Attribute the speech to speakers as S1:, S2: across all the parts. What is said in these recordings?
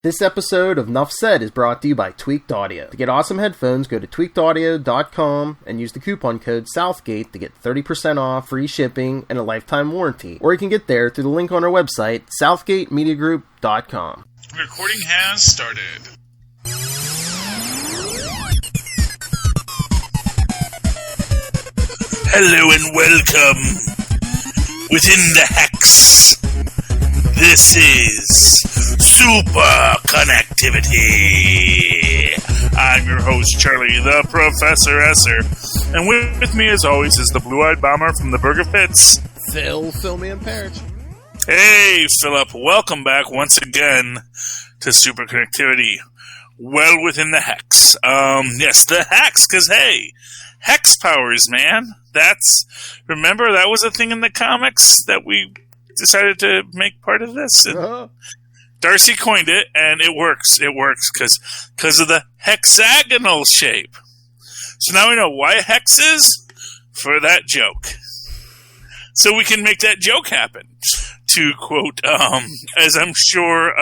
S1: This episode of Nuff Said is brought to you by Tweaked Audio. To get awesome headphones, go to tweakedaudio.com and use the coupon code Southgate to get 30% off, free shipping, and a lifetime warranty. Or you can get there through the link on our website, southgatemediagroup.com.
S2: Recording has started.
S3: Hello and welcome within the hex. This is Superconnectivity. I'm your host, Charlie, the Professor Esser. And with me, as always, is the blue-eyed bomber from the Burger Fits.
S1: Fill me and Perich.
S3: Hey, Philip. Welcome back once again to Superconnectivity. Well within the hex. Yes, the hex, because, hey, hex powers, man. Remember, that was a thing in the comics that we decided to make part of this. And Darcy coined it, and it works. It works because of the hexagonal shape. So now we know why a hex is for that joke. So we can make that joke happen. To quote, as I'm sure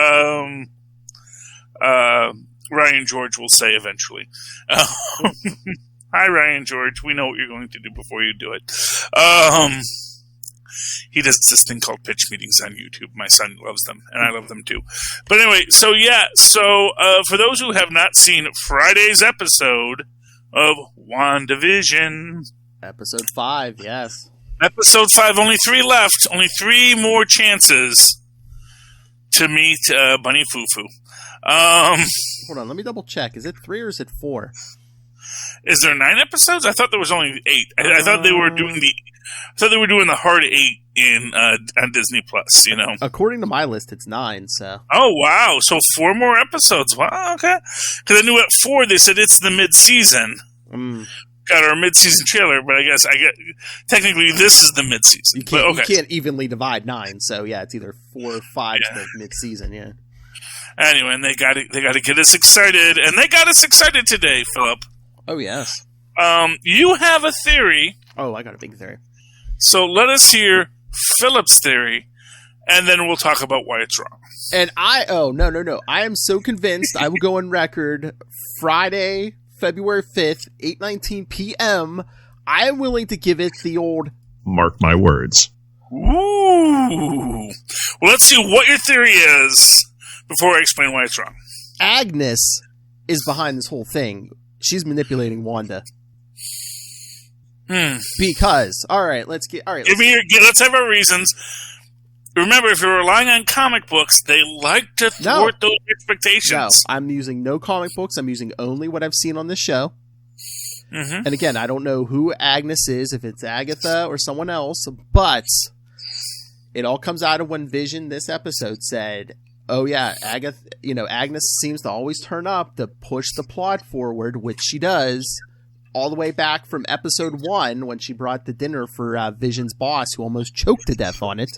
S3: Ryan George will say eventually. Hi, Ryan George. We know what you're going to do before you do it. He does this thing called pitch meetings on YouTube. My son loves them, and I love them too. But anyway, so for those who have not seen Friday's episode of WandaVision.
S1: Episode 5, yes.
S3: Episode 5, only 3 left. Only 3 more chances to meet Bunny Fufu.
S1: Hold on, let me double check. Is it 3 or is it 4?
S3: Is there 9 episodes? I thought there was only 8. I thought they were doing the hard 8 on Disney Plus. You know,
S1: according to my list, it's 9. So.
S3: Oh wow! So 4 more episodes. Wow. Okay. Because I knew at 4 they said it's the mid-season. Got our mid-season trailer, but I guess technically this is the mid-season.
S1: You can't evenly divide 9. So yeah, it's either 4 or 5 to the mid-season. Yeah.
S3: Anyway, and they got to get us excited, and they got us excited today, Philip.
S1: Oh, yes.
S3: You have a theory.
S1: Oh, I got a big theory.
S3: So let us hear Philip's theory, and then we'll talk about why it's wrong.
S1: And no. I am so convinced I will go on record Friday, February 5th, 8:19 p.m. I am willing to give it the old...
S4: Mark my words.
S3: Ooh. Well, let's see what your theory is before I explain why it's wrong.
S1: Agnes is behind this whole thing. She's manipulating Wanda. Because, let's have our reasons. Remember, if you're relying on comic books, they like to thwart those expectations. No, I'm using no comic books. I'm using only what I've seen on this show. Mm-hmm. And again, I don't know who Agnes is, if it's Agatha or someone else, but it all comes out of when Vision this episode said, oh yeah, Agnes seems to always turn up to push the plot forward, which she does, all the way back from episode 1 when she brought the dinner for Vision's boss, who almost choked to death on it.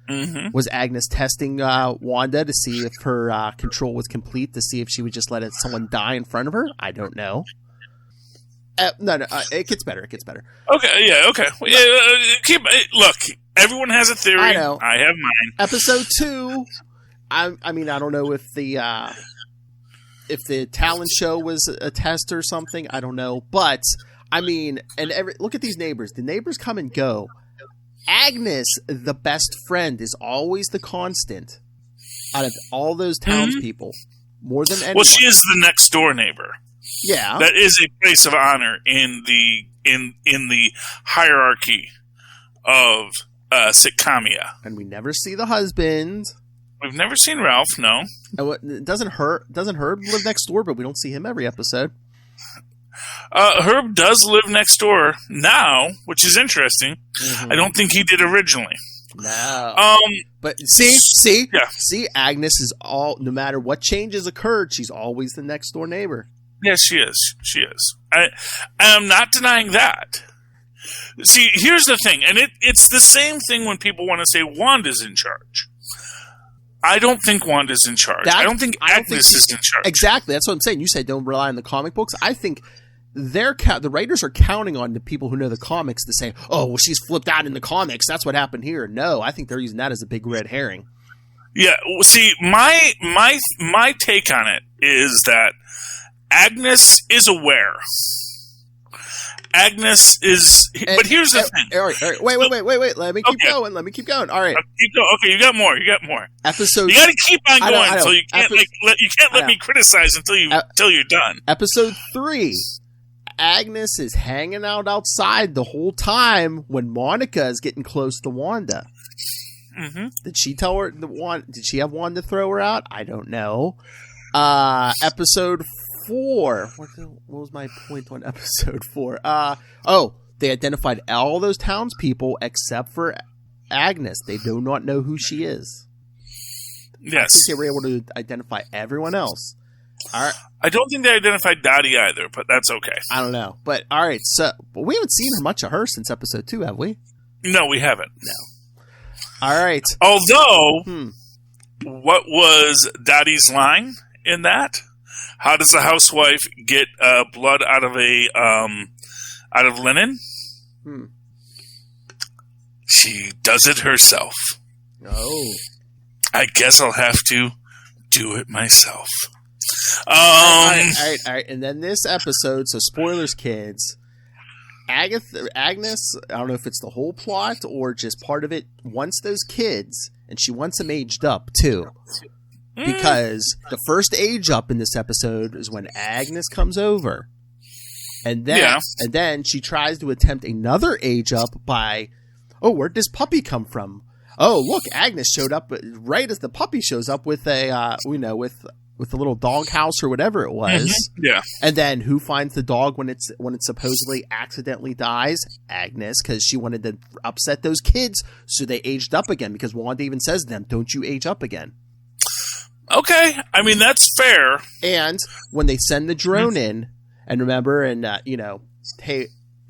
S1: Mm-hmm. Was Agnes testing Wanda to see if her control was complete, to see if she would just let someone die in front of her? I don't know. No, it gets better. It gets better.
S3: Okay, yeah, okay. Look, everyone has a theory.
S1: I know.
S3: I have mine.
S1: Episode 2... I mean, I don't know if the talent show was a test or something. I don't know, but I mean, look at these neighbors. The neighbors come and go. Agnes, the best friend, is always the constant out of all those townspeople, more than anyone.
S3: Well, she is the next door neighbor.
S1: Yeah,
S3: that is a place of honor in the hierarchy of sitcomia.
S1: And we never see the husband.
S3: We've never seen Ralph, no.
S1: Doesn't Herb live next door, but we don't see him every episode?
S3: Herb does live next door now, which is interesting. Mm-hmm. I don't think he did originally.
S1: No. But see, Agnes is no matter what changes occurred, she's always the next door neighbor.
S3: Yes, she is. She is. I am not denying that. See, here's the thing, and it's the same thing when people want to say Wanda's in charge. I don't think Wanda's in charge. I don't think Agnes is in charge.
S1: Exactly. That's what I'm saying. You say don't rely on the comic books. I think the writers are counting on the people who know the comics to say, oh, well, she's flipped out in the comics. That's what happened here. No, I think they're using that as a big red herring.
S3: Yeah, see, my take on it is that Agnes is aware. Agnes is, but here's the thing.
S1: All right. Wait. Let me keep going. All right.
S3: Keep going. Okay, you got more.
S1: Episode.
S3: You got to keep on going until you can't let me criticize until you're done.
S1: Episode 3. Agnes is hanging out outside the whole time when Monica is getting close to Wanda.
S3: Mm-hmm.
S1: Did she tell her did she have Wanda throw her out? I don't know. Episode 4. What was my point on episode 4? They identified all those townspeople except for Agnes. They do not know who she is.
S3: Yes.
S1: I think they were able to identify everyone else. All right.
S3: I don't think they identified Dottie either, but that's okay.
S1: I don't know. But all right, but we haven't seen much of her since episode 2, have we?
S3: No, we haven't.
S1: No. All right.
S3: Although, what was Dottie's line in that? How does a housewife get blood out of out of linen? She does it herself.
S1: Oh.
S3: I guess I'll have to do it myself.
S1: All right. And then this episode, so spoilers, kids. Agnes, I don't know if it's the whole plot or just part of it, wants those kids, and she wants them aged up, too. Because the first age up in this episode is when Agnes comes over. And then she tries to attempt another age up by, where'd this puppy come from? Oh, look, Agnes showed up right as the puppy shows up with with a little dog house or whatever it was.
S3: Mm-hmm. Yeah.
S1: And then who finds the dog when it supposedly accidentally dies? Agnes, because she wanted to upset those kids, so they aged up again, because Wanda even says to them, don't you age up again.
S3: Okay. I mean, that's fair.
S1: And when they send the drone in, and remember, and,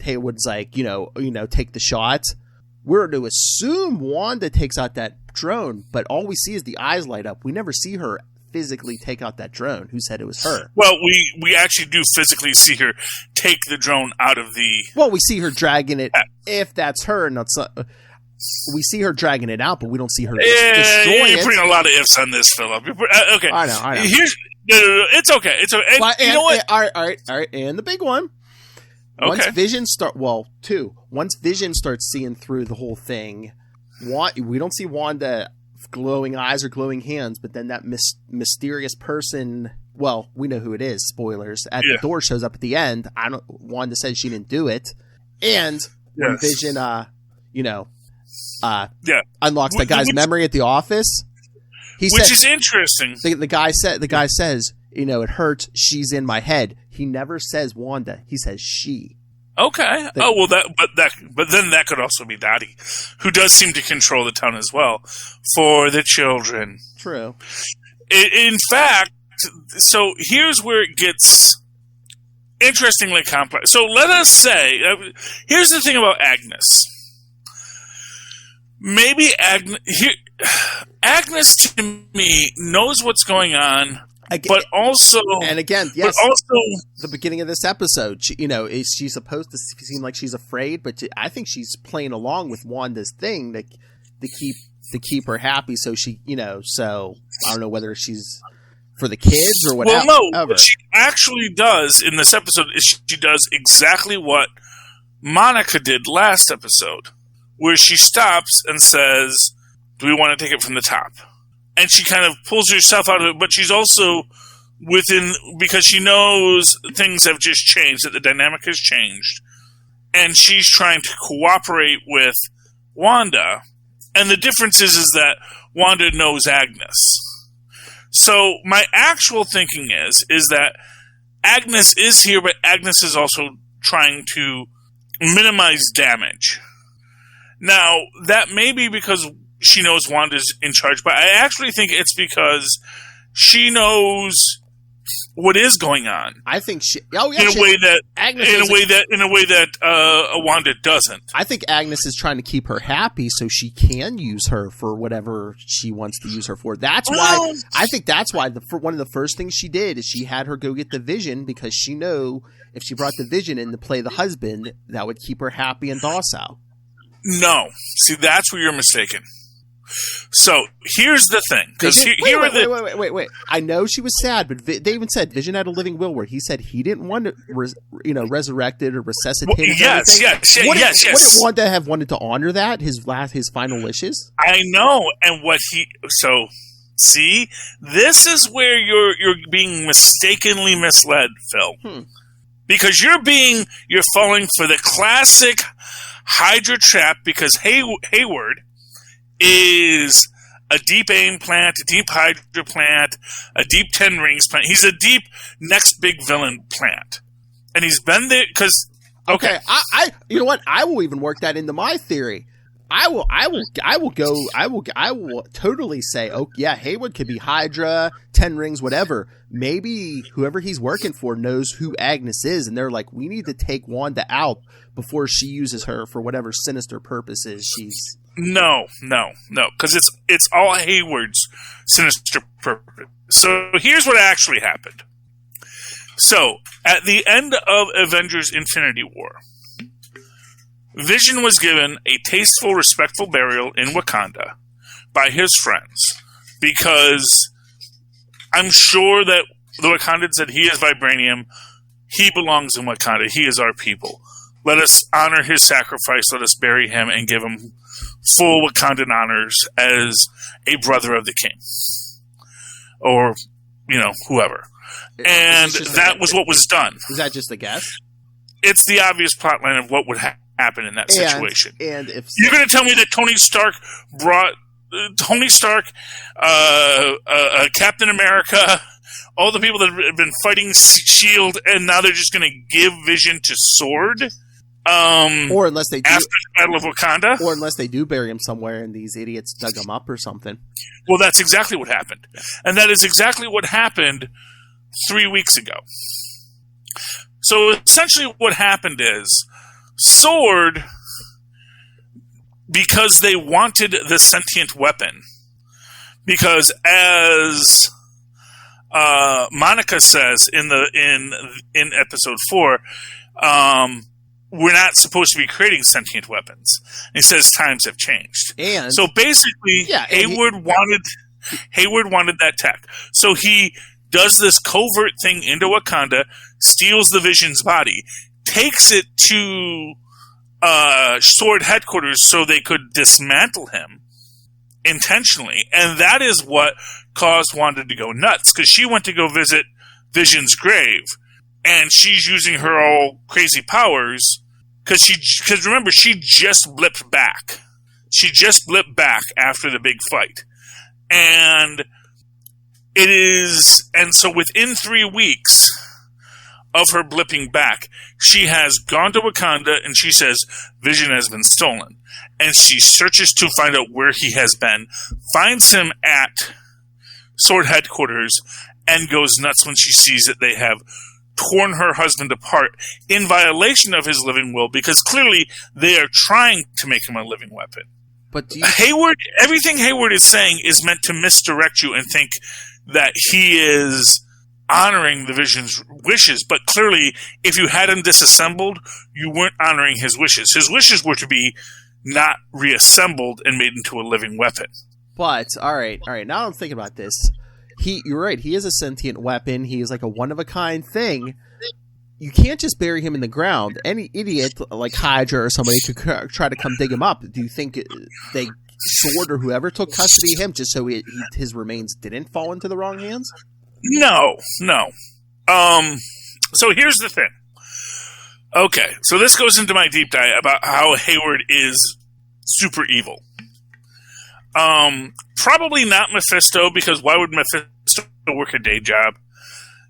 S1: Haywood's like, take the shot. We're to assume Wanda takes out that drone, but all we see is the eyes light up. We never see her physically take out that drone. Who said it was her?
S3: Well, we actually do physically see her take the drone out of the...
S1: Well, we see her dragging it, if that's her. We see her dragging it out, but we don't see her destroying it.
S3: You're putting a lot of ifs on this, Philip. Okay.
S1: I know.
S3: No, it's okay. It's okay. You know what?
S1: All right. And the big one. Once Vision Once Vision starts seeing through the whole thing, we don't see Wanda glowing eyes or glowing hands, but then that mysterious person, well, we know who it is, spoilers, at the door shows up at the end. Wanda said she didn't do it. And when Vision, unlocks the guy's memory at the office,
S3: which is interesting.
S1: The guy says, it hurts. She's in my head. He never says Wanda. He says she.
S3: Okay. But then that could also be Dottie, who does seem to control the town as well for the children.
S1: True.
S3: In fact, so here's where it gets interestingly complex. So let us say, here's the thing about Agnes. Maybe Agnes to me knows what's going on. But also,
S1: yes. But also, the beginning of this episode, she's supposed to seem like she's afraid, but I think she's playing along with Wanda's thing to keep her happy. So she, so I don't know whether she's for the kids or whatever.
S3: Well, no, what she actually does in this episode is she does exactly what Monica did last episode, where she stops and says, "Do we want to take it from the top?" And she kind of pulls herself out of it, but she's also because she knows things have just changed, that the dynamic has changed, and she's trying to cooperate with Wanda. And the difference is that Wanda knows Agnes. So my actual thinking is that Agnes is here, but Agnes is also trying to minimize damage. Now, that may be because she knows Wanda's in charge, but I actually think it's because she knows what is going on.
S1: I think she
S3: in a way that Wanda doesn't.
S1: I think Agnes is trying to keep her happy so she can use her for whatever she wants to use her for. That's why I think that's why one of the first things she did is she had her go get the Vision, because she knew if she brought the Vision in to play the husband, that would keep her happy and docile.
S3: No, see, that's where you're mistaken. So here's the thing.
S1: Wait. I know she was sad, but they even said Vision had a living will where he said he didn't want to, resurrected or resuscitated.
S3: Yes.
S1: Wouldn't Wanda have wanted to honor that, his final wishes?
S3: I know. And see, this is where you're being mistakenly misled, Phil. Because you're falling for the classic Hydra trap, because Hayward is a deep AIM plant, a deep Hydra plant, a deep Ten Rings plant. He's a deep next big villain plant. And he's been there because... Okay.
S1: I you know what? I will even work that into my theory. I will totally say, oh yeah, Hayward could be Hydra, Ten Rings, whatever. Maybe whoever he's working for knows who Agnes is, and they're like, we need to take Wanda out before she uses her for whatever sinister purposes she's...
S3: No, because it's all Hayward's sinister purpose. So here's what actually happened. So, at the end of Avengers Infinity War, Vision was given a tasteful, respectful burial in Wakanda by his friends, because I'm sure that the Wakandans said, he is vibranium, he belongs in Wakanda, he is our people. Let us honor his sacrifice, let us bury him and give him full Wakandan honors as a brother of the king. Or, whoever. And that was what was done.
S1: Is that just a guess?
S3: It's the obvious plotline of what would happen in that situation.
S1: And if
S3: you're going to tell me that Tony Stark brought Captain America, all the people that have been fighting S.H.I.E.L.D., and now they're just going to give Vision to Sword?
S1: Or unless they do,
S3: after the Battle of Wakanda?
S1: Or unless they do bury him somewhere and these idiots dug him up or something.
S3: Well, that's exactly what happened. And that is exactly what happened 3 weeks ago. So essentially what happened is Sword, because they wanted the sentient weapon, because as Monica says in episode 4, we're not supposed to be creating sentient weapons. And he says times have changed.
S1: And
S3: so basically, Hayward wanted that tech. So he does this covert thing into Wakanda, steals the Vision's body, takes it to Sword headquarters so they could dismantle him intentionally. And that is what caused Wanda to go nuts, because she went to go visit Vision's grave, and she's using her all crazy powers, because remember, she just blipped back. She just blipped back after the big fight. And so within 3 weeks of her blipping back, she has gone to Wakanda and she says, Vision has been stolen. And she searches to find out where he has been, finds him at Sword headquarters, and goes nuts when she sees that they have torn her husband apart in violation of his living will, because clearly they are trying to make him a living weapon.
S1: But
S3: everything Hayward is saying is meant to misdirect you and think that he is honoring the Vision's wishes, but clearly if you had him disassembled, you weren't honoring his wishes. His wishes were to be not reassembled and made into a living weapon.
S1: But, alright, now I'm thinking about this. You're right, he is a sentient weapon. He is like a one-of-a-kind thing. You can't just bury him in the ground. Any idiot like Hydra or somebody could try to come dig him up. Do you think they Sword or whoever took custody of him just so his remains didn't fall into the wrong hands?
S3: No. So here's the thing. Okay, so this goes into my deep dive about how Hayward is super evil. Probably not Mephisto, because why would Mephisto work a day job?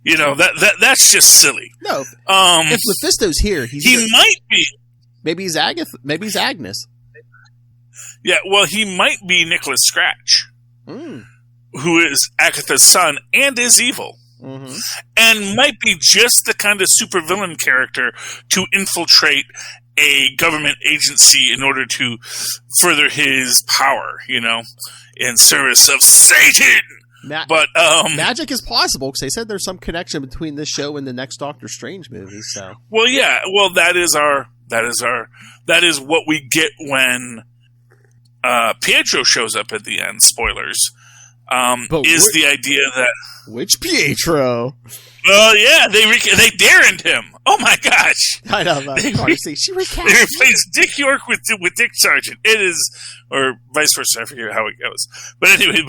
S3: That's just silly.
S1: No. If Mephisto's here,
S3: he might be.
S1: Maybe he's Maybe he's Agnes.
S3: Yeah, well, he might be Nicholas Scratch, who is Agatha's son and is evil.
S1: Mm-hmm.
S3: And might be just the kind of supervillain character to infiltrate a government agency in order to further his power, in service of Satan. But
S1: magic is possible, because they said there's some connection between this show and the next Doctor Strange movie. So,
S3: well, yeah, that is what we get when Pietro shows up at the end. Spoilers. The idea that
S1: which Pietro?
S3: Well, yeah, they Darrened him. Oh my gosh!
S1: I know that.
S3: She replaced Dick York with Dick Sargent. It is, or vice versa. I forget how it goes. But anyway,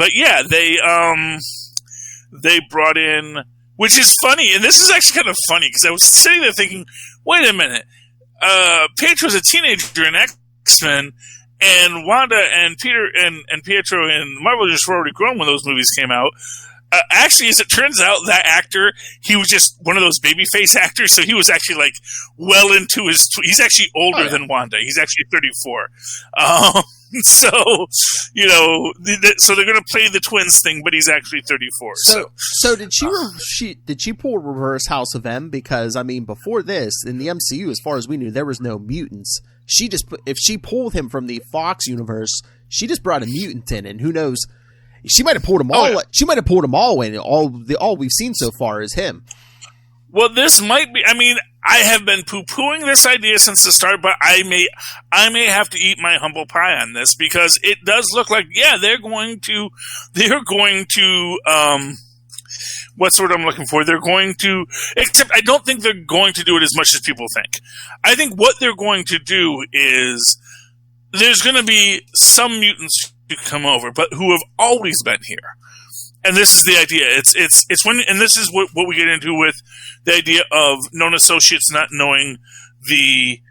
S3: they brought in, which is funny, and this is actually kind of funny because I was sitting there thinking, wait a minute, Pietro's a teenager in X-Men. And Wanda and Peter and Pietro and Marvel just were already grown when those movies came out. Actually, as it turns out, that actor, he was just one of those babyface actors, so he was actually like well into his... He's actually older than Wanda. He's actually 34. So, you know, so they're going to play the twins thing, but he's actually 34.
S1: So did she pull reverse House of M? Because, I mean, before this, in the MCU, as far as we knew, there was no mutants. She just if she pulled him from the Fox universe, she just brought a mutant in, and who knows? She might have pulled them all. Yeah. She might have pulled them all in. All we've seen so far is him.
S3: Well, this might be. I mean, I have been poo-pooing this idea since the start, but I may have to eat my humble pie on this because it does look like they're going to. What's the word I'm looking for? They're going to, except I don't think they're going to do it as much as people think. I think what they're going to do is there's going to be some mutants who come over, but who have always been here. And this is the idea. It's when, and this is what we get into with the idea of known associates not knowing the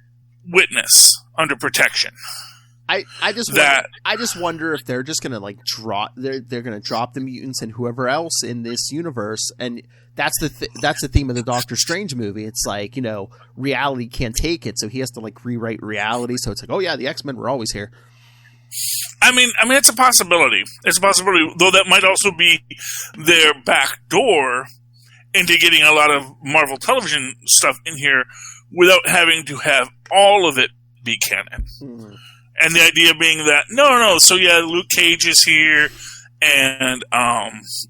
S3: witness under protection.
S1: I just wonder if they're just gonna like drop they're gonna drop the mutants and whoever else in this universe, and that's the theme of the Doctor Strange movie. It's like, you know, reality can't take it, so he has to like rewrite reality. So it's like, oh yeah, the X-Men were always here.
S3: I mean, it's a possibility. It's a possibility, though that might also be their back door into getting a lot of Marvel television stuff in here without having to have all of it be canon. Mm-hmm. And the idea being that, no, so yeah, Luke Cage is here, and,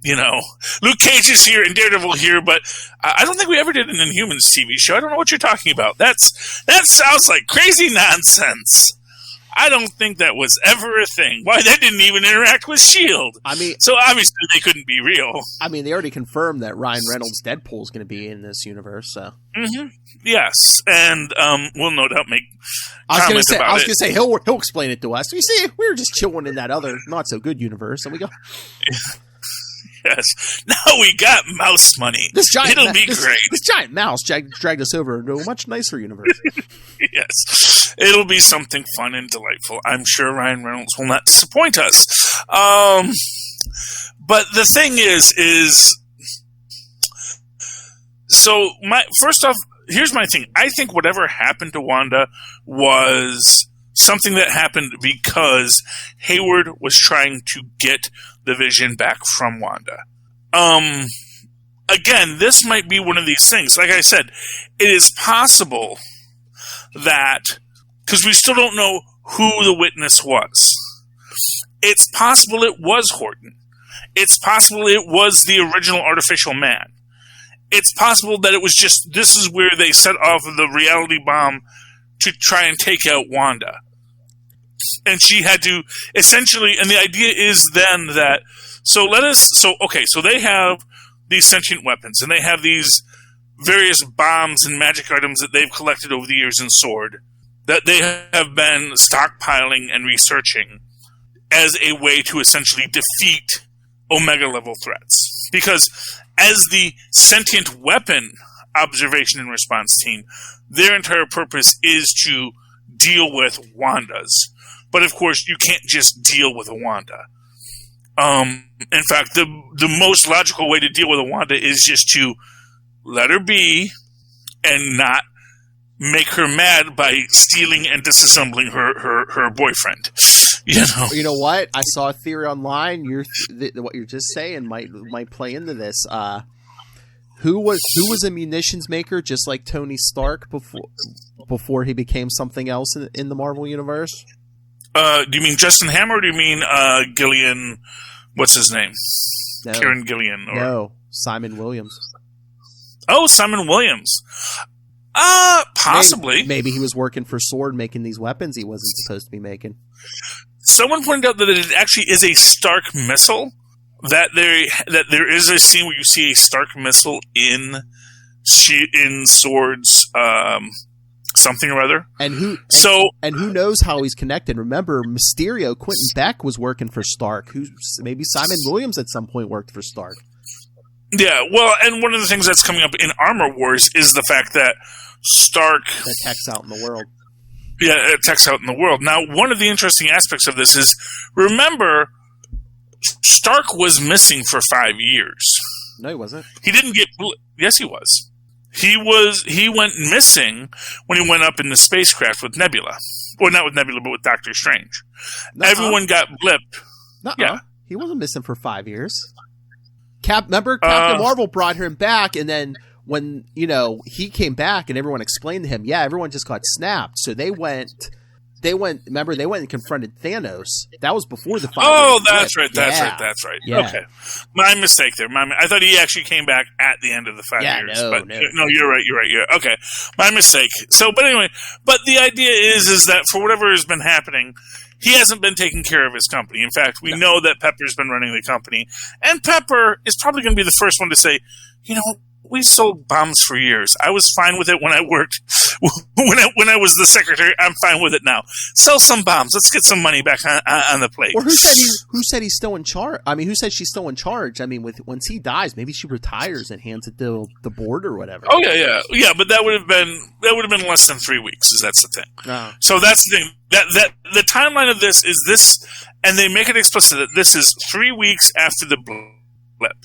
S3: you know, Luke Cage is here and Daredevil here, but I don't think we ever did an Inhumans TV show. I don't know what you're talking about. That sounds like crazy nonsense. I don't think that was ever a thing. Why, that didn't even interact with S.H.I.E.L.D.
S1: I mean,
S3: so obviously they couldn't be real.
S1: I mean, they already confirmed that Ryan Reynolds' Deadpool is going to be in this universe, so.
S3: Mm-hmm. Yes, and we'll no doubt make comments about it.
S1: I was going to say, he'll explain it to us. You see, we were just chilling in that other not-so-good universe, and we go...
S3: Yes. Now we got mouse money. It'll be great.
S1: This giant mouse dragged us over into a much nicer universe.
S3: Yes. It'll be something fun and delightful. I'm sure Ryan Reynolds will not disappoint us. But the thing is so first off, here's my thing. I think whatever happened to Wanda was something that happened because Hayward was trying to get the Vision back from Wanda. Again, this might be one of these things. Like I said, it is possible that, because we still don't know who the witness was. It's possible it was Horton. It's possible it was the original artificial man. It's possible that it was just, this is where they set off the reality bomb to try and take out Wanda. And she had to essentially, and the idea is then that, so they have these sentient weapons, and they have these various bombs and magic items that they've collected over the years in S.W.O.R.D. that they have been stockpiling and researching as a way to essentially defeat Omega-level threats. Because as the sentient weapon observation and response team, their entire purpose is to deal with Wanda's. But of course, you can't just deal with a Wanda. In fact, the most logical way to deal with a Wanda is just to let her be and not make her mad by stealing and disassembling her boyfriend.
S1: You know what? I saw a theory online. What you're just saying might play into this. Who was a munitions maker just like Tony Stark before he became something else in the Marvel universe?
S3: Do you mean Justin Hammer, or do you mean Gillian? What's his name?
S1: No.
S3: Kieran Gillian.
S1: No, Simon Williams.
S3: Oh, Simon Williams. Possibly.
S1: Maybe he was working for S.W.O.R.D. making these weapons he wasn't supposed to be making.
S3: someone pointed out that it actually is a Stark missile. That there is a scene where you see a Stark missile in Sword's something or other.
S4: And who knows how he's connected? Remember, Mysterio, Quentin Beck was working for Stark. Maybe Simon Williams at some point worked for Stark.
S3: Yeah, well, and one of the things that's coming up in Armor Wars is the fact that Stark...
S4: That tech's out in the world.
S3: Yeah, tech's out in the world. Now, one of the interesting aspects of this is, remember, Stark was missing for 5 years.
S4: No, he wasn't.
S3: He didn't get... Yes, he was. He went missing when he went up in the spacecraft with Nebula. Well, not with Nebula, but with Doctor Strange. Everyone got blipped. Yeah.
S4: He wasn't missing for 5 years. Remember, Captain Marvel brought him back, and then when, he came back and everyone explained to him, everyone just got snapped. So they went, remember, they went and confronted Thanos. That was before the 5 years.
S3: Oh, that's right. Yeah. Okay. My mistake there. I thought he actually came back at the end of the 5 years. No, you're right. Okay. My mistake. So, but anyway, the idea is that for whatever has been happening, he hasn't been taking care of his company. In fact, we know that Pepper's been running the company. And Pepper is probably going to be the first one to say, we sold bombs for years. I was fine with it when I worked, when I was the secretary. I'm fine with it now. Sell some bombs. Let's get some money back on the plate.
S4: Or who said he's still in charge? I mean, who said she's still in charge? I mean, once he dies, maybe she retires and hands it to the board or whatever.
S3: Oh yeah. But that would have been less than 3 weeks. That's the thing. Oh. So that's the thing. That the timeline of this is this, and they make it explicit that this is 3 weeks after the blip.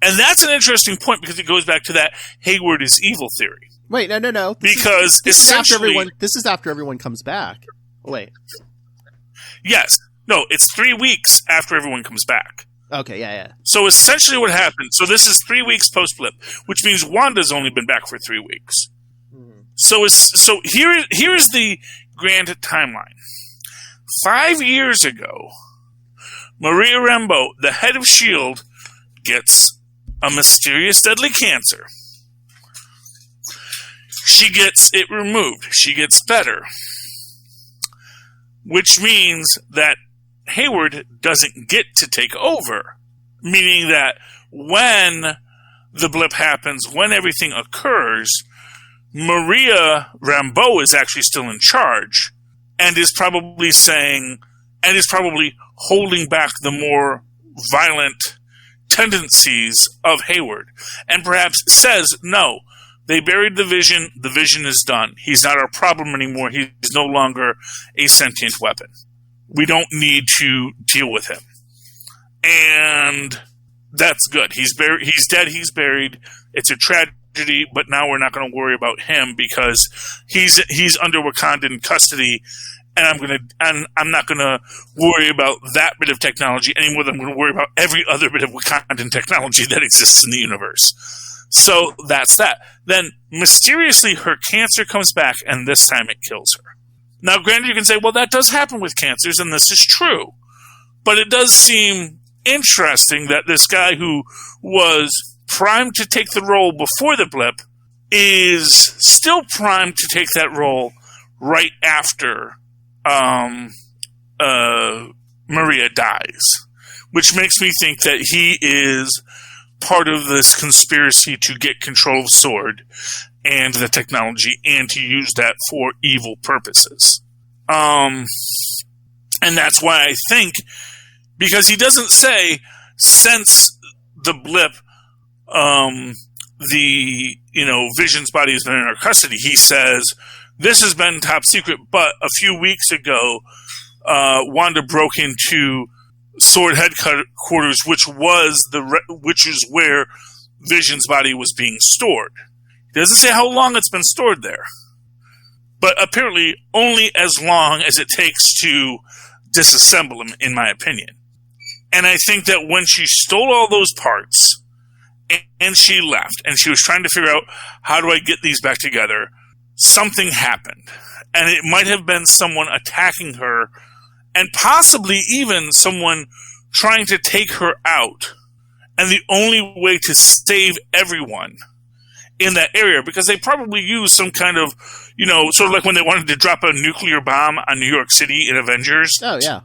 S3: And that's an interesting point because it goes back to that Hayward is evil theory.
S4: Wait, no.
S3: This
S4: is after everyone comes back. Wait.
S3: Yes. No, it's 3 weeks after everyone comes back.
S4: Okay, yeah.
S3: So essentially what happened, so this is 3 weeks post-blip, which means Wanda's only been back for 3 weeks. Mm-hmm. So here is the grand timeline. 5 years ago, Maria Rambeau, the head of S.H.I.E.L.D., gets a mysterious deadly cancer. She gets it removed. She gets better. Which means that Hayward doesn't get to take over. Meaning that when the blip happens, when everything occurs, Maria Rambeau is actually still in charge and is probably holding back the more violent tendencies of Hayward, and perhaps says, no, they buried the Vision is done. He's not our problem anymore. He's no longer a sentient weapon. We don't need to deal with him. And that's good. He's dead, he's buried. It's a tragedy, but now we're not going to worry about him because he's under Wakandan custody. And I'm not going to worry about that bit of technology any more than I'm going to worry about every other bit of Wakandan technology that exists in the universe. So that's that. Then, mysteriously, her cancer comes back, and this time it kills her. Now, granted, you can say, well, that does happen with cancers, and this is true. But it does seem interesting that this guy who was primed to take the role before the blip is still primed to take that role right after Maria dies, which makes me think that he is part of this conspiracy to get control of S.W.O.R.D. and the technology and to use that for evil purposes. And that's why I think, because he doesn't say since the blip, Vision's body has been in our custody. He says, this has been top secret, but a few weeks ago, Wanda broke into S.W.O.R.D. headquarters, which is where Vision's body was being stored. He doesn't say how long it's been stored there, but apparently only as long as it takes to disassemble him, in my opinion. And I think that when she stole all those parts and she left, and she was trying to figure out, how do I get these back together, something happened. And it might have been someone attacking her, and possibly even someone trying to take her out. And the only way to save everyone in that area, because they probably used some kind of, sort of like when they wanted to drop a nuclear bomb on New York City in Avengers.
S4: Oh, yeah.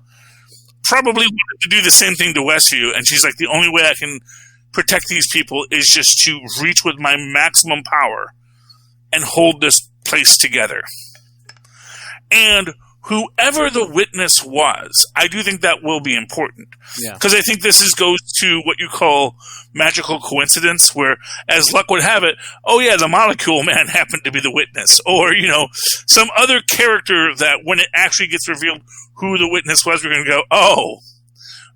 S3: probably wanted to do the same thing to Westview, and she's like, the only way I can protect these people is just to reach with my maximum power and hold this place together. And whoever the witness was, I do think that will be important. Because I think this goes to what you call magical coincidence, where, as luck would have it, oh yeah, the Molecule Man happened to be the witness. Or, some other character that when it actually gets revealed who the witness was, we're going to go, oh,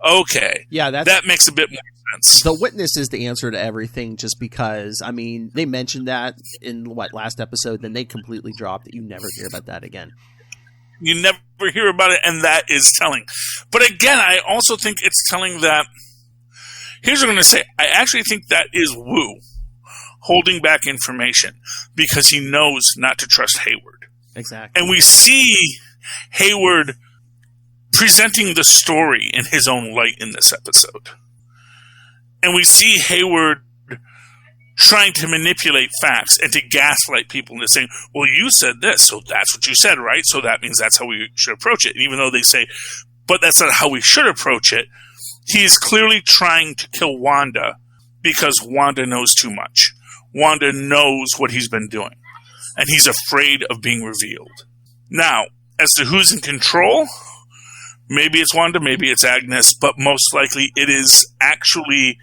S3: okay.
S4: Yeah,
S3: that makes a bit more sense.
S4: The witness is the answer to everything, just because, they mentioned that in, last episode, then they completely dropped it. You never hear about that again.
S3: You never hear about it, and that is telling. But again, I also think it's telling that, here's what I'm going to say, I actually think that is Wu holding back information because he knows not to trust Hayward.
S4: Exactly.
S3: And we see Hayward presenting the story in his own light in this episode. And we see Hayward trying to manipulate facts and to gaslight people into saying, well, you said this, so that's what you said, right? So that means that's how we should approach it. And even though they say, but that's not how we should approach it, he is clearly trying to kill Wanda because Wanda knows too much. Wanda knows what he's been doing, and he's afraid of being revealed. Now, as to who's in control, maybe it's Wanda, maybe it's Agnes, but most likely it is actually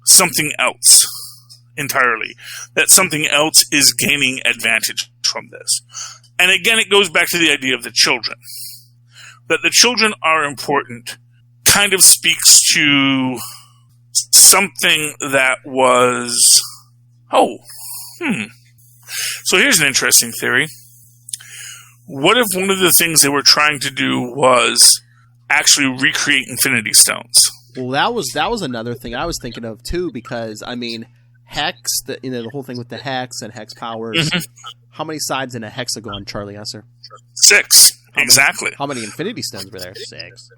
S3: something else entirely. That something else is gaining advantage from this. And again, it goes back to the idea of the children. That the children are important kind of speaks to something that was... So here's an interesting theory. What if one of the things they were trying to do was actually recreate Infinity Stones?
S4: Well, that was another thing I was thinking of too, because Hex, the whole thing with the Hex and Hex powers. Mm-hmm. How many sides in a hexagon, Charlie Esser?
S3: 6. Exactly.
S4: How many Infinity Stones were there? 6.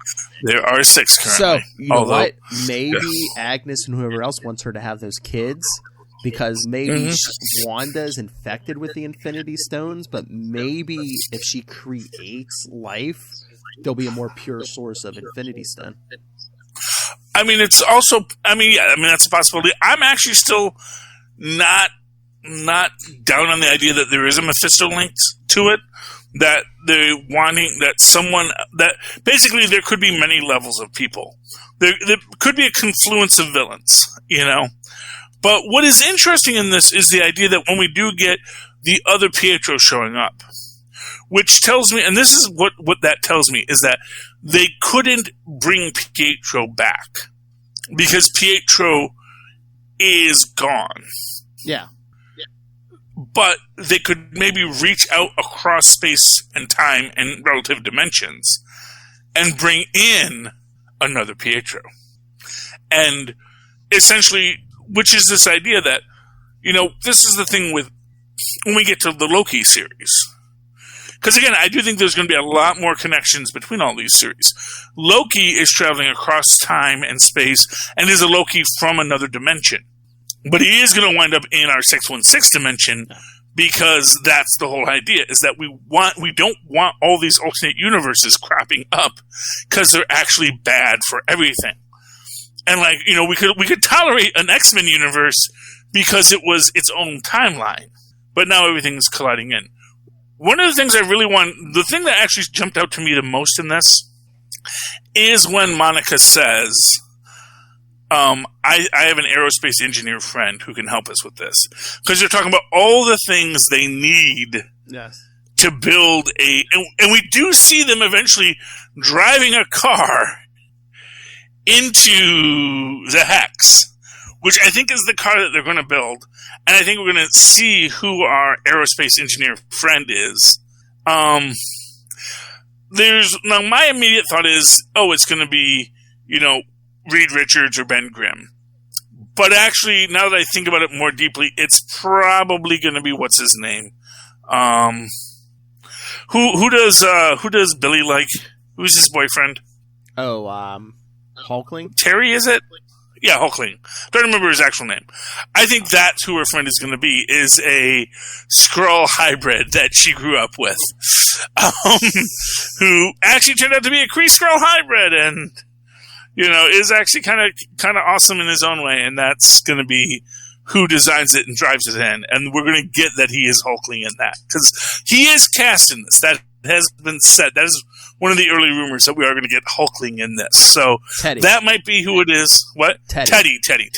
S3: There are 6 currently.
S4: So, you know what? Maybe Agnes and whoever else wants her to have those kids, because maybe Wanda's infected with the Infinity Stones, but maybe if she creates life, there'll be a more pure source of Infinity Stone.
S3: It's also, that's a possibility. I'm actually still not down on the idea that there is a Mephisto link to it, that they're wanting, that basically there could be many levels of people. There could be a confluence of villains, But what is interesting in this is the idea that when we do get the other Pietro showing up, which tells me, and this is what that tells me, is that they couldn't bring Pietro back because Pietro is gone.
S4: Yeah.
S3: But they could maybe reach out across space and time and relative dimensions and bring in another Pietro. And essentially, which is this idea that, this is the thing with when we get to the Loki series. Because again, I do think there's going to be a lot more connections between all these series. Loki is traveling across time and space and is a Loki from another dimension. But he is going to wind up in our 616 dimension because that's the whole idea, is that we don't want all these alternate universes cropping up because they're actually bad for everything. And we could tolerate an X-Men universe because it was its own timeline. But now everything's colliding in. One of the things I really want, the thing that actually jumped out to me the most in this is when Monica says, I have an aerospace engineer friend who can help us with this. Because they're talking about all the things they need to build and we do see them eventually driving a car into the Hex, which I think is the car that they're going to build. And I think we're going to see who our aerospace engineer friend is. Now my immediate thought is, it's going to be, Reed Richards or Ben Grimm. But actually, now that I think about it more deeply, it's probably going to be, what's his name? Who does Billy like? Who's his boyfriend?
S4: Hulkling?
S3: Terry, is it? Yeah, Hulkling. Don't remember his actual name. I think that's who her friend is going to be, is a Skrull hybrid that she grew up with. Who actually turned out to be a Kree-Skrull hybrid and, is actually kind of awesome in his own way. And that's going to be who designs it and drives it in. And we're going to get that he is Hulkling in that. Because he is cast in this. That has been said. That is one of the early rumors that we are going to get Hulkling in this. So
S4: Teddy.
S3: That might be who it is. What?
S4: Teddy.
S3: Teddy.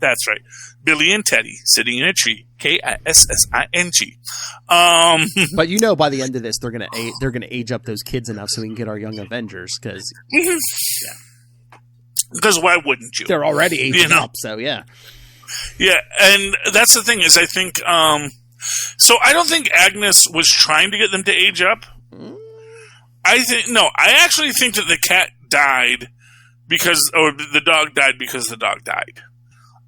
S3: That's right. Billy and Teddy sitting in a tree. Kissing.
S4: But by the end of this, they're gonna age up those kids enough so we can get our young Avengers. Because
S3: why wouldn't you?
S4: They're already aging up. So yeah.
S3: Yeah, and that's the thing is I think. So I don't think Agnes was trying to get them to age up. I actually think that the cat died or the dog died because the dog died.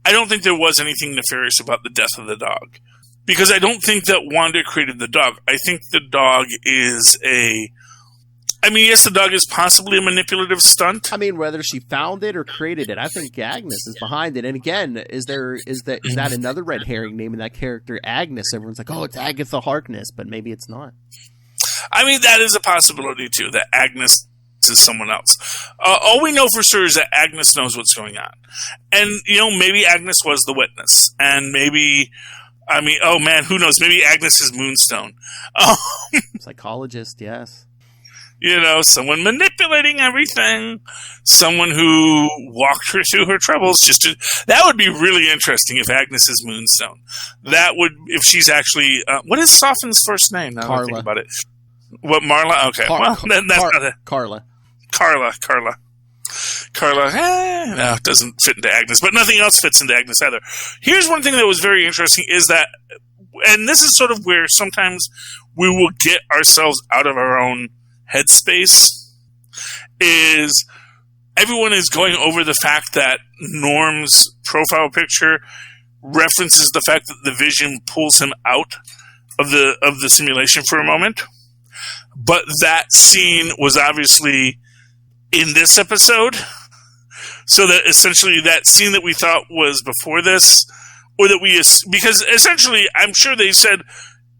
S3: I don't think there was anything nefarious about the death of the dog. Because I don't think that Wanda created the dog. I think the dog is yes, the dog is possibly a manipulative stunt.
S4: Whether she found it or created it, I think Agnes is behind it. And again, is that another red herring naming that character Agnes? Everyone's like, oh, it's Agatha Harkness, but maybe it's not.
S3: That is a possibility too, that Agnes is someone else. All we know for sure is that Agnes knows what's going on. And, maybe Agnes was the witness. And maybe, oh man, who knows? Maybe Agnes is Moonstone.
S4: Psychologist, yes.
S3: Someone manipulating everything. Someone who walked her through her troubles. That would be really interesting if Agnes is Moonstone. That would, if she's actually, what is Soften's first name? Now
S4: Carla.
S3: I think about it. What, Marla? Okay. Then that's not it.
S4: Carla.
S3: No, it doesn't fit into Agnes, but nothing else fits into Agnes either. Here's one thing that was very interesting is that, and this is sort of where sometimes we will get ourselves out of our own headspace, is everyone is going over the fact that Norm's profile picture references the fact that the Vision pulls him out of the simulation for a moment. But that scene was obviously in this episode. So that essentially that scene that we thought was before this, or that because essentially I'm sure they said,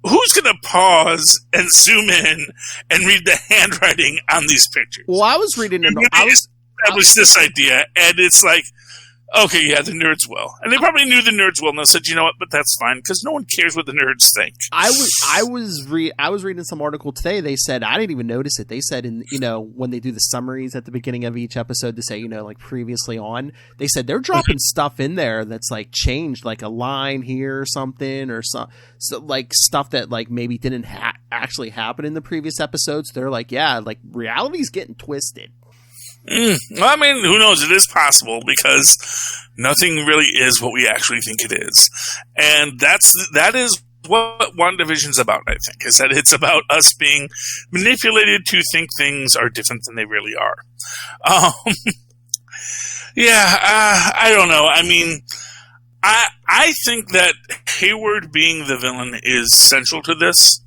S3: who's going to pause and zoom in and read the handwriting on these pictures?
S4: Well, I was reading it.
S3: I established this idea, and it's like, okay, yeah, the nerds will. And they probably knew the nerds will, and they said, you know what, but that's fine, because no one cares what the nerds think.
S4: I was reading some article today. They said, I didn't even notice it. They said, when they do the summaries at the beginning of each episode to say, like previously on, they said they're dropping stuff in there that's like changed, like a line here or something, or so like stuff that like maybe didn't actually happen in the previous episodes. They're like, yeah, like reality's getting twisted.
S3: Well, who knows? It is possible because nothing really is what we actually think it is. And that is what WandaVision's about, I think, is that it's about us being manipulated to think things are different than they really are. I don't know. I think that Hayward being the villain is central to this.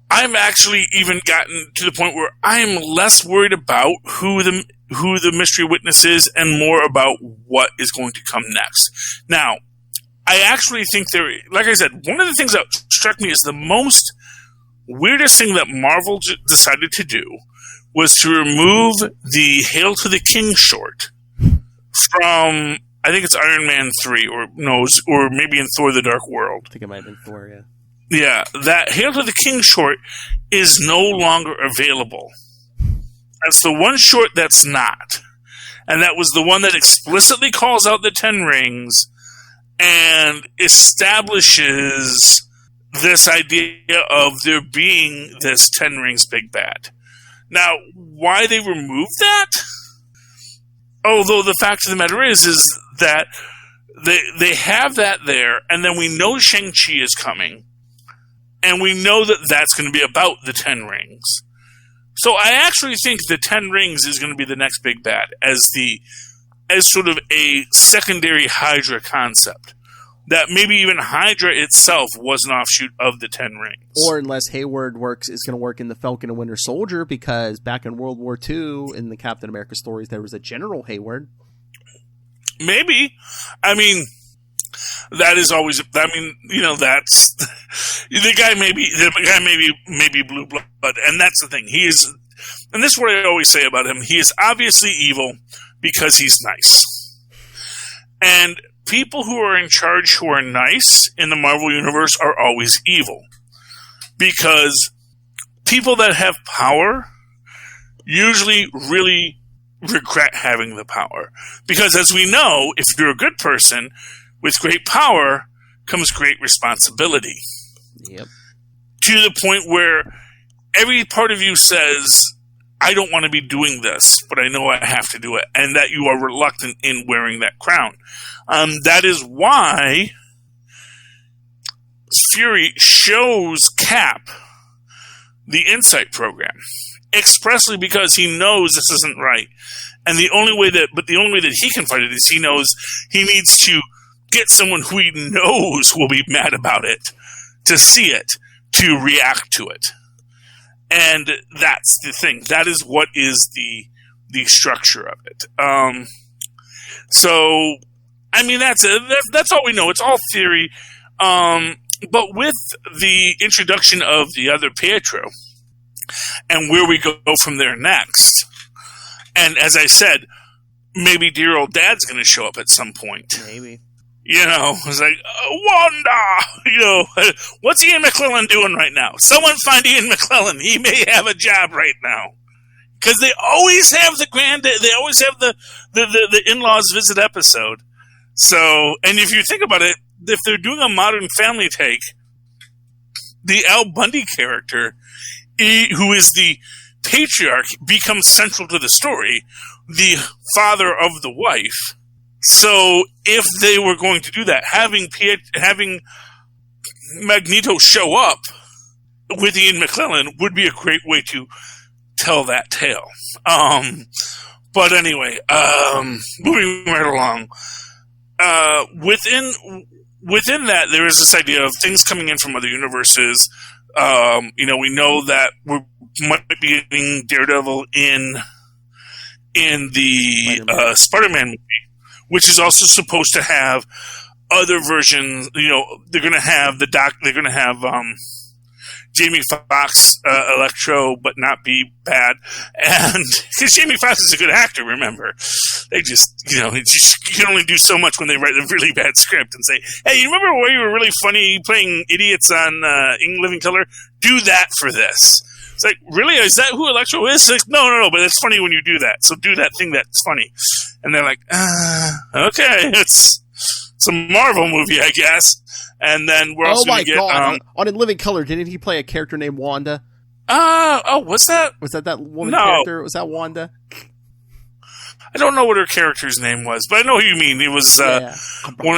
S3: I'm actually even gotten to the point where I'm less worried about who the mystery witness is and more about what is going to come next. Now, I actually think like I said, one of the things that struck me as the most weirdest thing that Marvel decided to do was to remove the Hail to the King short from, I think it's Iron Man 3 or maybe in Thor the Dark World.
S4: I think it might have been Thor, yeah.
S3: Yeah, that Hail to the King short is no longer available. That's the one short that's not. And that was the one that explicitly calls out the 10 rings and establishes this idea of there being this 10 rings big bad. Now, why they removed that? Although the fact of the matter is that they have that there, and then we know Shang-Chi is coming. And we know that that's going to be about the 10 rings. So I actually think the 10 rings is going to be the next big bad as sort of a secondary Hydra concept. That maybe even Hydra itself was an offshoot of the 10 rings.
S4: Or unless Hayward is going to work in the Falcon and Winter Soldier, because back in World War II, in the Captain America stories, there was a General Hayward.
S3: Maybe. I mean, that is always. I mean, that's the guy. Maybe blue blood, and that's the thing. He is, and this is what I always say about him. He is obviously evil because he's nice, and people who are in charge who are nice in the Marvel Universe are always evil. Because people that have power usually really regret having the power. Because as we know, if you're a good person, with great power comes great responsibility.
S4: Yep.
S3: To the point where every part of you says, I don't want to be doing this, but I know I have to do it. And that you are reluctant in wearing that crown. That is why Fury shows Cap the Insight program expressly because he knows this isn't right, and the only way that he can fight it is he knows he needs to get someone who he knows will be mad about it to see it, to react to it, and that's the thing. That is what is the structure of it. So, I mean, that's it. That's all we know. It's all theory. But with the introduction of the other Pietro and where we go from there next, and as I said, maybe dear old dad's going to show up at some point.
S4: Maybe.
S3: It's like, Wanda! What's Ian McClellan doing right now? Someone find Ian McClellan. He may have a job right now. Because they always have the in-laws visit episode. So, and if you think about it, if they're doing a modern family take, the Al Bundy character, who is the patriarch, becomes central to the story, the father of the wife. So if they were going to do that, having Magneto show up with Ian McClellan would be a great way to tell that tale. But anyway, moving right along, within that, there is this idea of things coming in from other universes. We know that we might be getting Daredevil in the Spider-Man movie, which is also supposed to have other versions. They're going to have they're going to have Jamie Foxx Electro, but not be bad. And because Jamie Foxx is a good actor, remember, they just you can only do so much when they write a really bad script and say, "Hey, you remember where you were really funny playing idiots on In Living Color? Do that for this." It's like, really? Is that who Electro is? Like, no, but it's funny when you do that. So do that thing that's funny. And they're like, okay, it's a Marvel movie, I guess. And then we're also going to get...
S4: God. On In Living Color, didn't he play a character named Wanda?
S3: What's that?
S4: Was that woman character? Was that Wanda?
S3: I don't know what her character's name was, but I know who you mean. It was one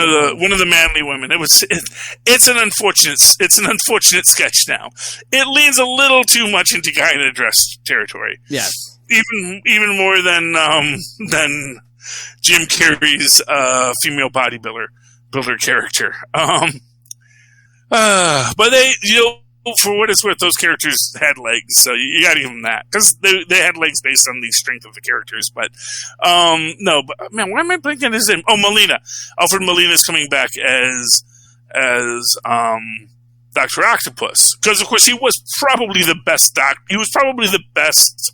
S3: of the manly women. It's an unfortunate sketch now. It leans a little too much into guy in a dress territory.
S4: Yes.
S3: Even more than Jim Carrey's female bodybuilder character. But they, for what it's worth, those characters had legs, so you got to give them that, because they had legs based on the strength of the characters. But no, but man, why am I blanking his name? Oh, Molina. Alfred Molina is coming back as Dr. Octopus, because of course he was probably the best He was probably the best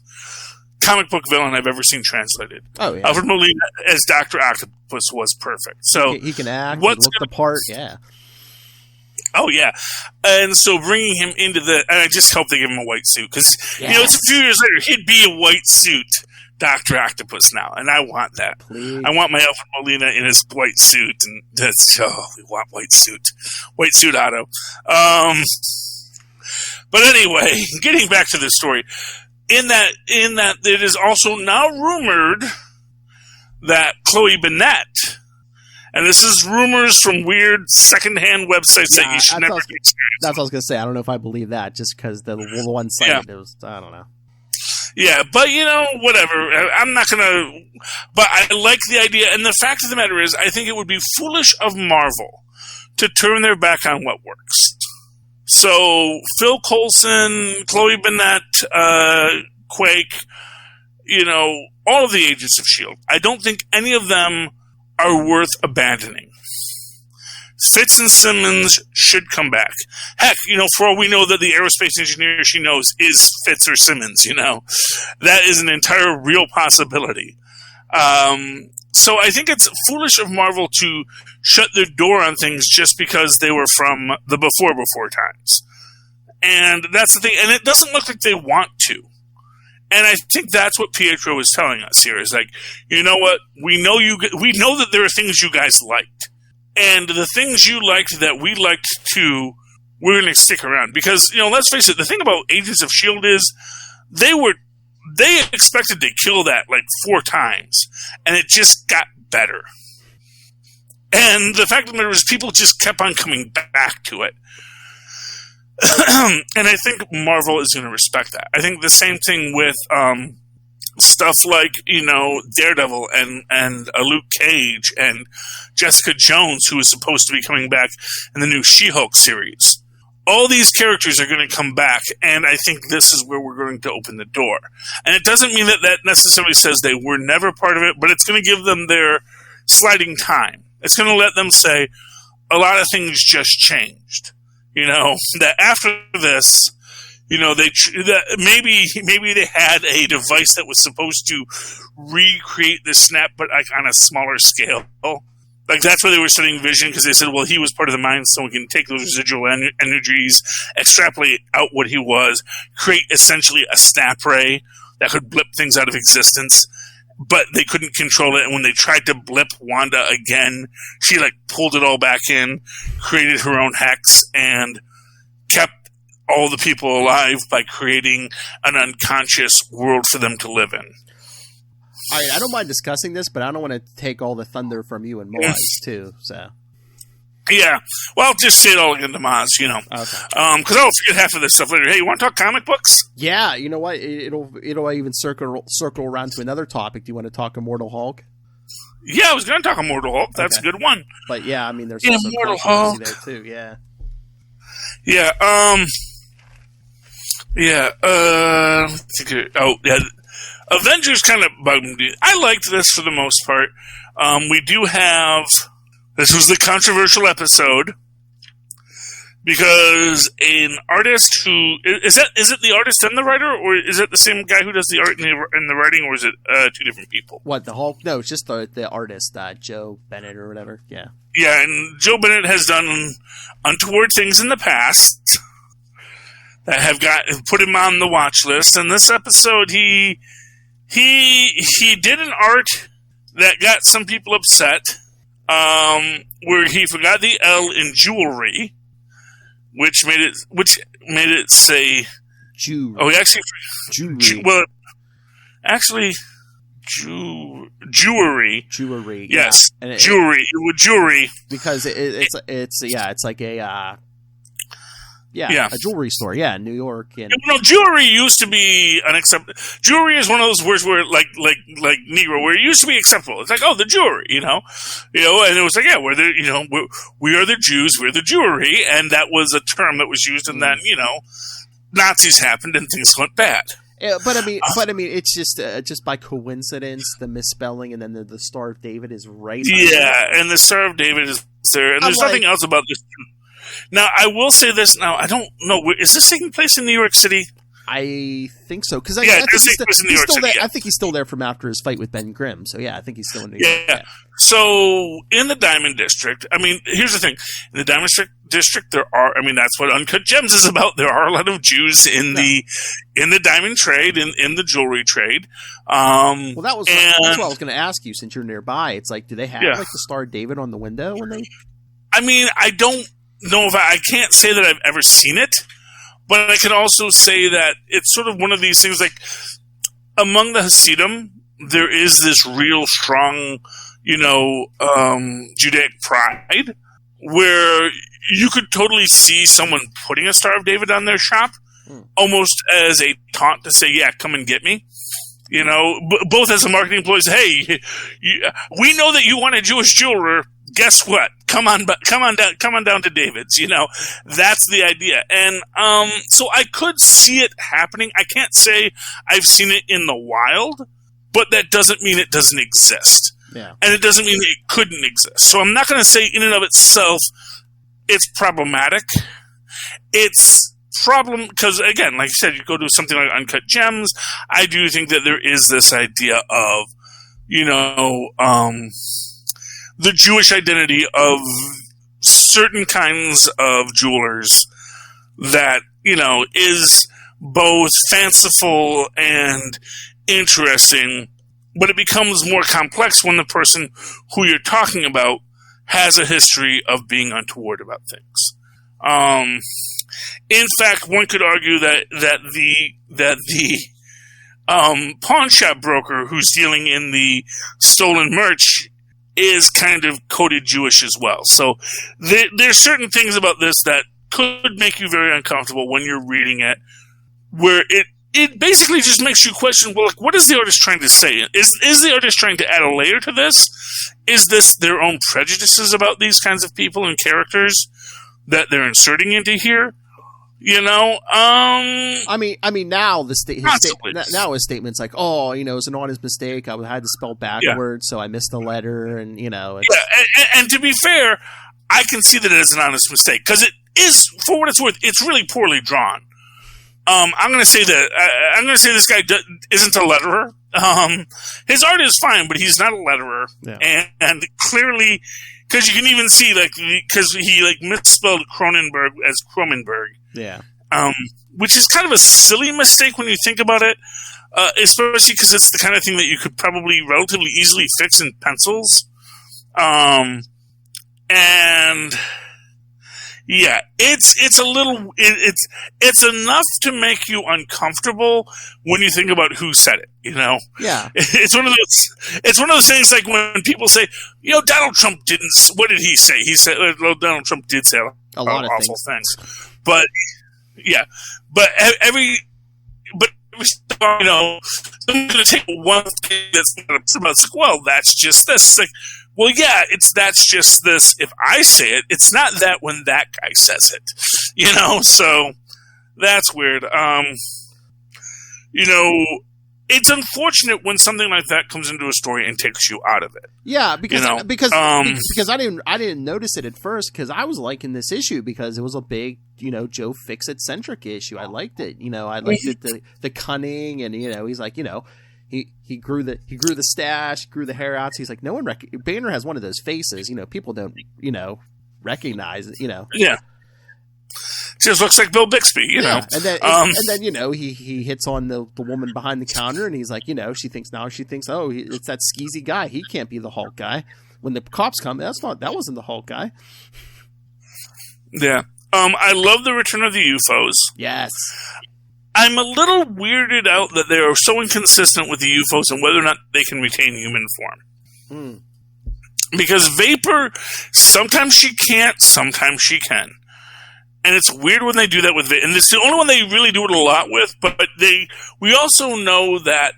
S3: comic book villain I've ever seen translated.
S4: Oh yeah,
S3: Alfred Molina as Dr. Octopus was perfect. So
S4: he can act. He looked the part. Yeah.
S3: Oh, yeah. And so bringing him into and I just hope they give him a white suit, because, it's a few years later, he'd be a white suit Dr. Octopus now, and I want that.
S4: Please.
S3: I want my Alfred Molina in his white suit, and we want white suit Otto. But anyway, getting back to the story, in that it is also now rumored that Chloe Bennett, and this is rumors from weird secondhand websites that you should never experience.
S4: That's what I was going to say. I don't know if I believe that, just because the one site, it was, I don't know.
S3: Yeah, but whatever. I'm not going to... But I like the idea, and the fact of the matter is, I think it would be foolish of Marvel to turn their back on what works. So, Phil Coulson, Chloe Bennett, Quake, all of the agents of S.H.I.E.L.D. I don't think any of them are worth abandoning. Fitz and Simmons should come back. Heck, for all we know that the aerospace engineer she knows is Fitz or Simmons, That is an entire real possibility. So I think it's foolish of Marvel to shut their door on things just because they were from the before times. And that's the thing. And it doesn't look like they want to. And I think that's what Pietro is telling us here. Is like, you know what? We know that there are things you guys liked. And the things you liked that we liked too, we're going to stick around. Because, let's face it, the thing about Agents of S.H.I.E.L.D. is they expected to kill that like 4 times. And it just got better. And the fact of the matter is people just kept on coming back to it. And I think Marvel is going to respect that. I think the same thing with stuff like, Daredevil and Luke Cage and Jessica Jones, who is supposed to be coming back in the new She-Hulk series. All these characters are going to come back, and I think this is where we're going to open the door. And it doesn't mean that necessarily says they were never part of it, but it's going to give them their sliding time. It's going to let them say, a lot of things just changed. That after this, maybe they had a device that was supposed to recreate the snap, but like on a smaller scale. Like that's where they were studying Vision, because they said, well, he was part of the Mind Stone. We can take those residual energies, extrapolate out what he was, create essentially a snap ray that could blip things out of existence. But they couldn't control it, and when they tried to blip Wanda again, she pulled it all back in, created her own hex, and kept all the people alive by creating an unconscious world for them to live in.
S4: All right, I don't mind discussing this, but I don't want to take all the thunder from you and Moise too. So,
S3: yeah, well, I'll just say it all again to Maz, Okay. Because I'll forget half of this stuff later. Hey, you want to talk comic books?
S4: Yeah, you know what? It'll even circle around to another topic. Do you want to talk Immortal Hulk?
S3: Yeah, I was going to talk Immortal Hulk. That's okay. A good one.
S4: But yeah, I mean, there's also
S3: Immortal Hulk
S4: there too. Yeah.
S3: Yeah. Avengers kind of bugged me. I liked this for the most part. We do have. This was the controversial episode because an artist who is it the artist and the writer, or is it the same guy who does the art and the writing, or is it 2 different people?
S4: What, the Hulk? No, it's just the artist, Joe Bennett or whatever. Yeah. Yeah,
S3: and Joe Bennett has done untoward things in the past that have put him on the watch list. And this episode, he did an art that got some people upset. Where he forgot the L in jewelry, which made it say
S4: jewelry.
S3: Oh, he actually jewelry. Yes,
S4: yeah.
S3: Jewelry. Jewelry
S4: because it's like a. Yeah, a jewelry store. Yeah, in New York. And
S3: jewelry used to be unacceptable. Jewelry is one of those words where, like Negro, where it used to be acceptable. It's like, oh, the jewelry, and it was like, yeah, we're the, we are the Jews, we're the jewelry, and that was a term that was used, and then Nazis happened and things went bad.
S4: Yeah, but I mean, it's just by coincidence the misspelling, and then the Star of David is right.
S3: Yeah, and the Star of David is there, and there's nothing else about this. Now, I will say this. Now, I don't know. Is this taking place in New York City?
S4: I think so. Because
S3: I think he's still
S4: there. I think he's still there from after his fight with Ben Grimm. So, yeah, I think he's still in New York.
S3: Yeah. So, in the Diamond District, I mean, here's the thing. In the Diamond District, that's what Uncut Gems is about. There are a lot of Jews in the diamond trade, in the jewelry trade.
S4: Well, that's what I was going to ask you since you're nearby. It's like, do they have the Star of David on the window when they...
S3: I mean, I don't know if I can't say that I've ever seen it, but I can also say that it's sort of one of these things, like, among the Hasidim, there is this real strong, Judaic pride, where you could totally see someone putting a Star of David on their shop, almost as a taunt to say, yeah, come and get me. Both as a marketing employee, hey, we know that you want a Jewish jeweler. Guess what? Come on down to David's. That's the idea. And so I could see it happening. I can't say I've seen it in the wild, but that doesn't mean it doesn't exist.
S4: Yeah.
S3: And it doesn't mean it couldn't exist. So I'm not going to say in and of itself it's problematic. It's problem because, again, like you said, you go to something like Uncut Gems. I do think that there is this idea of, the Jewish identity of certain kinds of jewelers that, is both fanciful and interesting, but it becomes more complex when the person who you're talking about has a history of being untoward about things. In fact, one could argue that the pawn shop broker who's dealing in the stolen merch is kind of coded Jewish as well. So there's certain things about this that could make you very uncomfortable when you're reading it, where it basically just makes you question, well, like, what is the artist trying to say? Is the artist trying to add a layer to this? Is this their own prejudices about these kinds of people and characters that they're inserting into here?
S4: I mean, now his statement's like, oh, it was an honest mistake. I had to spell backwards, so I missed a letter, and
S3: and to be fair, I can see that it is an honest mistake because it is, for what it's worth, it's really poorly drawn. I'm going to say that I'm going to say this guy isn't a letterer. His art is fine, but he's not a letterer, and clearly, because you can even see because he misspelled Cronenberg as Cronenberg.
S4: Yeah.
S3: Which is kind of a silly mistake when you think about it, especially because it's the kind of thing that you could probably relatively easily fix in pencils. And yeah, it's a little, it's enough to make you uncomfortable when you think about who said it,
S4: Yeah.
S3: It's one of those things like when people say, Donald Trump didn't, what did he say? He said, well, Donald Trump did say
S4: a lot of
S3: awful things. But yeah, but every someone's going to take one thing that's not about, it's like, well, that's just this. It's like, well, yeah, that's just this. If I say it, it's not that when that guy says it, so that's weird. It's unfortunate when something like that comes into a story and takes you out of it.
S4: Yeah, because I didn't notice it at first because I was liking this issue because it was a big, Joe Fixit centric issue. I liked it. I liked it, the cunning, and he's like, he grew the stash, grew the hair out. So he's like, no one Banner has one of those faces, people don't recognize it,
S3: Yeah. Just looks like Bill Bixby,
S4: And then he hits on the woman behind the counter, and he's like, she thinks, oh, it's that skeezy guy. He can't be the Hulk guy. When the cops come, that wasn't the Hulk guy.
S3: Yeah. I love the return of the UFOs.
S4: Yes.
S3: I'm a little weirded out that they are so inconsistent with the UFOs and whether or not they can retain human form. Because Vapor, sometimes she can't, sometimes she can. And it's weird when they do that with it. And it's the only one they really do it a lot with. But we also know that,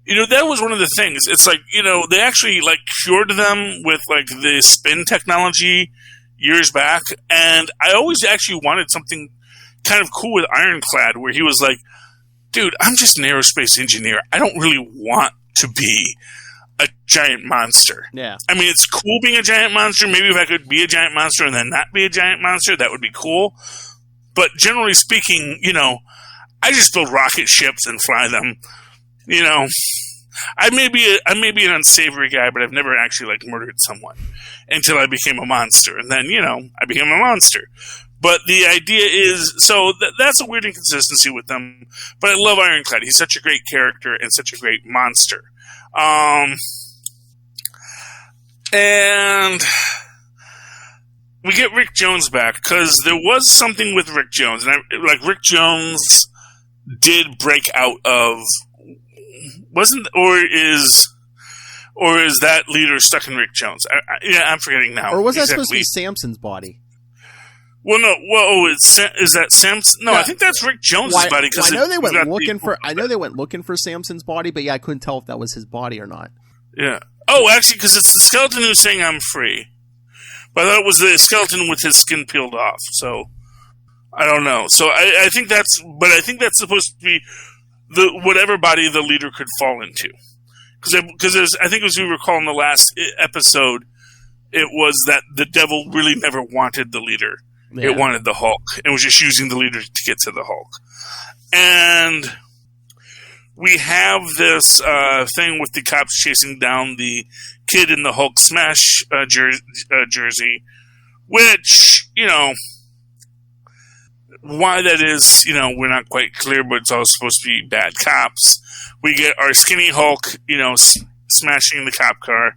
S3: that was one of the things. It's like, they actually, cured them with, the spin technology years back. And I always actually wanted something kind of cool with Ironclad where he was like, dude, I'm just an aerospace engineer. I don't really want to be a giant monster.
S4: Yeah.
S3: I mean, it's cool being a giant monster. Maybe if I could be a giant monster and then not be a giant monster, that would be cool. But generally speaking, I just build rocket ships and fly them. I may be an unsavory guy, but I've never actually murdered someone until I became a monster. And then, I became a monster. But the idea is, so that's a weird inconsistency with them. But I love Ironclad. He's such a great character and such a great monster. And we get Rick Jones back because there was something with Rick Jones, and Rick Jones did break out of or is that leader stuck in Rick Jones? I'm forgetting now.
S4: Or was that supposed to be Samson's body?
S3: Well, no. Well, is that Samson? No, I think that's Rick Jones's body. Because
S4: I know they went looking for. I know they went looking for Samson's body, but I couldn't tell if that was his body or not.
S3: Yeah. Oh, actually, because it's the skeleton who's saying "I'm free," but I thought it was the skeleton with his skin peeled off. So I don't know. So I think that's. But I think that's supposed to be whatever body the leader could fall into. because I think as we recall in the last episode, it was that the devil really never wanted the leader. Yeah. It wanted the Hulk. It was just using the leader to get to the Hulk. And we have this thing with the cops chasing down the kid in the Hulk Smash jersey, which, why that is, we're not quite clear, but it's all supposed to be bad cops. We get our skinny Hulk, smashing the cop car.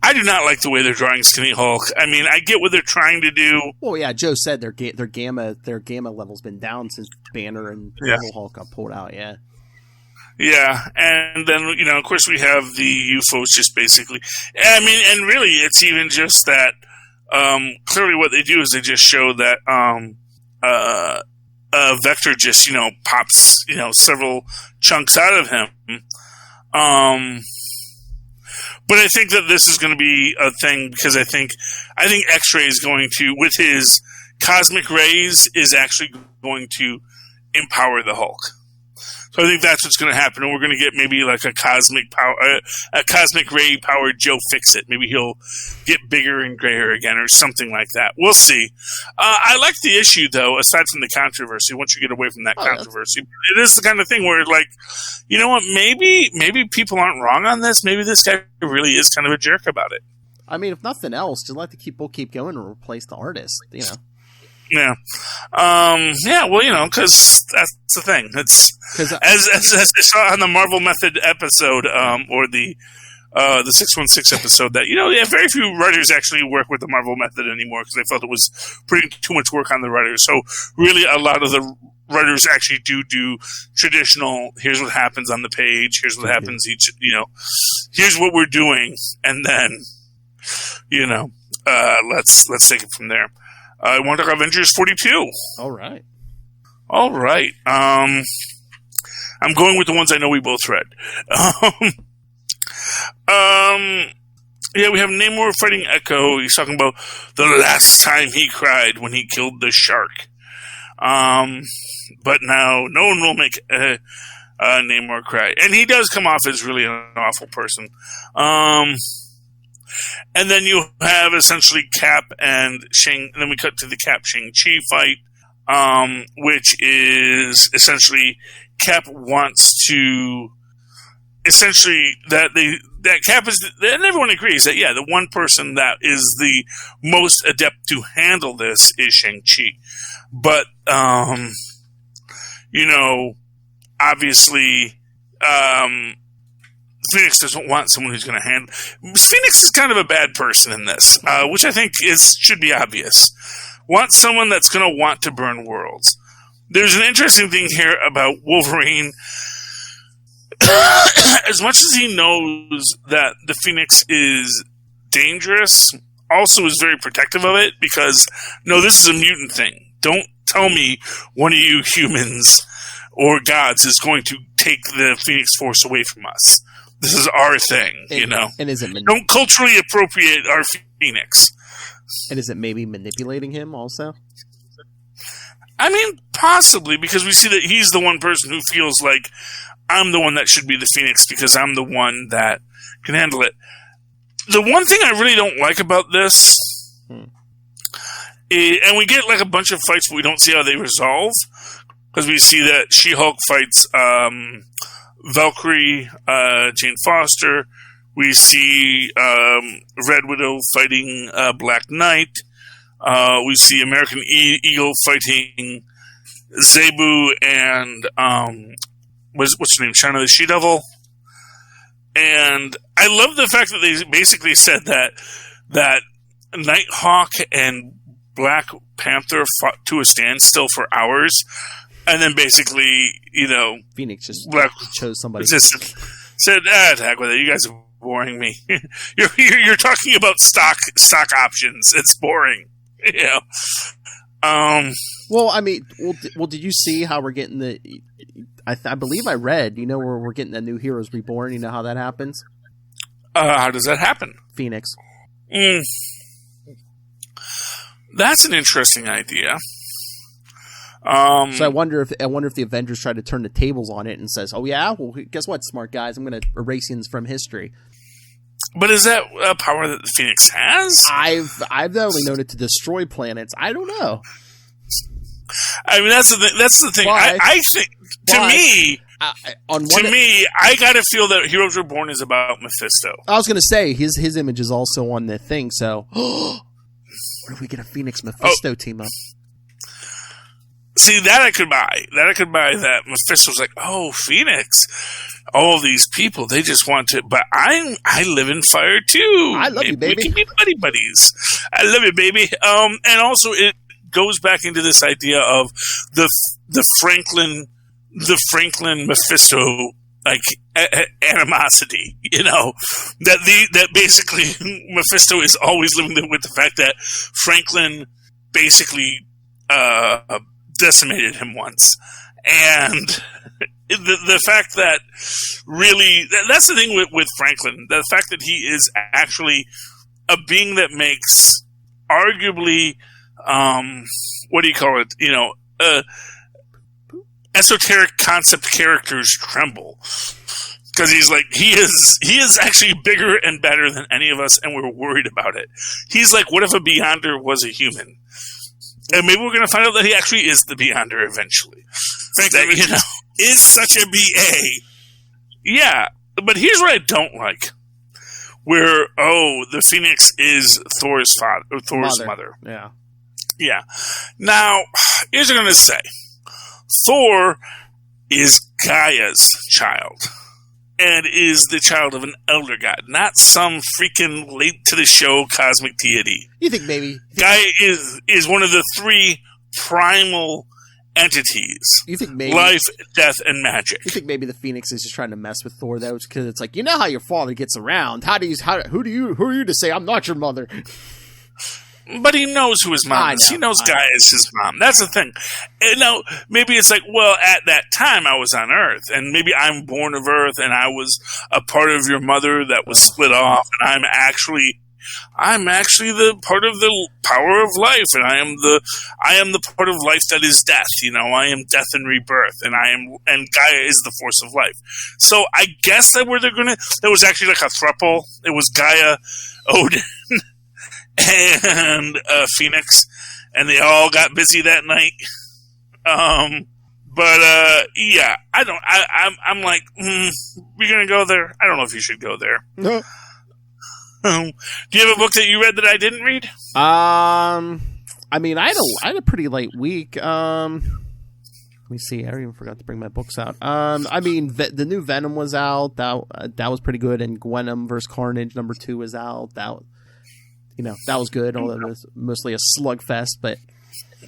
S3: I do not like the way they're drawing Skinny Hulk. I mean, I get what they're trying to do.
S4: Well, yeah, Joe said their gamma level's been down since Banner and Hulk got pulled out. Yeah.
S3: Yeah, and then of course we have the UFOs. Just basically, I mean, and really, it's even just that. Clearly, what they do is they just show that Vector just pops several chunks out of him. But I think that this is going to be a thing because I think X-Ray is going to, with his cosmic rays, is actually going to empower the Hulk. So I think that's what's going to happen, and we're going to get maybe like a cosmic ray powered Joe Fixit. Maybe he'll get bigger and grayer again, or something like that. We'll see. I like the issue though. Aside from the controversy, once you get away from that controversy, it is the kind of thing where, like, you know what? Maybe people aren't wrong on this. Maybe this guy really is kind of a jerk about it.
S4: I mean, if nothing else, just let the people keep going and replace the artist.
S3: Yeah. Well, because that's the thing. It's as I saw on the Marvel Method episode, or the 616 episode, that very few writers actually work with the Marvel Method anymore because they felt it was putting too much work on the writers. So really, a lot of the writers actually do traditional. Here's what happens on the page. Here's what happens each. Here's what we're doing, and then let's take it from there. I want to talk Avengers 42.
S4: All right.
S3: I'm going with the ones I know we both read. We have Namor fighting Echo. He's talking about the last time he cried when he killed the shark. But now no one will make Namor cry. And he does come off as really an awful person. And then you have essentially Cap and Shang. And then we cut to the Cap Shang-Chi fight, which is essentially Cap wants to essentially that Cap is, and everyone agrees that the one person that is the most adept to handle this is Shang-Chi, but obviously. Phoenix doesn't want someone who's going to handle. Phoenix is kind of a bad person in this, which I think should be obvious. Wants someone that's going to want to burn worlds. There's an interesting thing here about Wolverine. As much as he knows that the Phoenix is dangerous, also is very protective of it because, no, this is a mutant thing. Don't tell me one of you humans or gods is going to take the Phoenix Force away from us. This is our thing,
S4: And is it
S3: don't culturally appropriate our Phoenix.
S4: And is it maybe manipulating him also?
S3: I mean, possibly, because we see that he's the one person who feels like I'm the one that should be the Phoenix because I'm the one that can handle it. The one thing I really don't like about this, and we get like a bunch of fights, but we don't see how they resolve, because we see that She-Hulk fights Valkyrie, Jane Foster. We see Red Widow fighting Black Knight. We see American Eagle fighting Zebu and what's her name? China the She-Devil. And I love the fact that they basically said that Nighthawk and Black Panther fought to a standstill for hours. And then basically,
S4: Phoenix just chose somebody.
S3: Just said, heck with it. You guys are boring me. You're talking about stock options. It's boring.
S4: Well, I mean, did you see how we're getting the? I believe I read. We're getting the new Heroes Reborn. You know how that happens?
S3: How does that happen?
S4: Phoenix.
S3: That's an interesting idea.
S4: So I wonder if the Avengers try to turn the tables on it and says, "Oh yeah, well guess what, smart guys, I'm going to erase you from history."
S1: But is that a power that the Phoenix has?
S4: I've only known it to destroy planets. I don't know.
S1: I mean, that's the thing. I think to me, I gotta feel that Heroes Reborn is about Mephisto.
S4: I was gonna say his image is also on the thing. So, what if we get a Phoenix Mephisto team up?
S1: See, that I could buy. That Mephisto's like, oh, Phoenix. All these people, they just want to. But I live in fire too.
S4: I love you, baby.
S1: We can be buddies. I love you, baby. And also it goes back into this idea of the Franklin Mephisto like animosity. You know, that basically Mephisto is always living with the fact that Franklin basically decimated him once, and the fact that really that's the thing with Franklin, the fact that he is actually a being that makes arguably what do you call it, you know, esoteric concept characters tremble, because he's like he is actually bigger and better than any of us, and we're worried about it. He's like, what if a Beyonder was a human? And maybe we're going to find out that he actually is the Beyonder eventually. Franklin, you know, is such a BA. Yeah, but here's what I don't like. Where, the Phoenix is Thor's father, or Thor's mother.
S4: Yeah.
S1: Yeah. Now, here's what I'm going to say. Thor is Gaia's child. And is the child of an elder god, not some freaking late-to-the-show cosmic deity.
S4: You think maybe...
S1: Gaia is one of the three primal entities.
S4: You think maybe...
S1: Life, death, and magic.
S4: You think maybe the Phoenix is just trying to mess with Thor, though? Because it's like, you know how your father gets around. Who are you to say I'm not your mother?
S1: But he knows who his mom is. He knows Gaia is his mom. That's the thing. And now, maybe it's like, well, at that time I was on Earth, and maybe I'm born of Earth, and I was a part of your mother that was split off, and I'm actually the part of the power of life, and I am the part of life that is death. You know, I am death and rebirth, and Gaia is the force of life. So I guess that there was actually like a throuple. It was Gaia, Odin, and Phoenix, and they all got busy that night. Yeah, I'm like, we're gonna go there. I don't know if you should go there.
S4: No.
S1: Do you have a book that you read that I didn't read?
S4: I mean, I had a pretty late week. Let me see. I even forgot to bring my books out. I mean, the new Venom was out. That was pretty good. And Gwenom vs. Carnage #2 was out. That was good. Although it was mostly a slugfest, but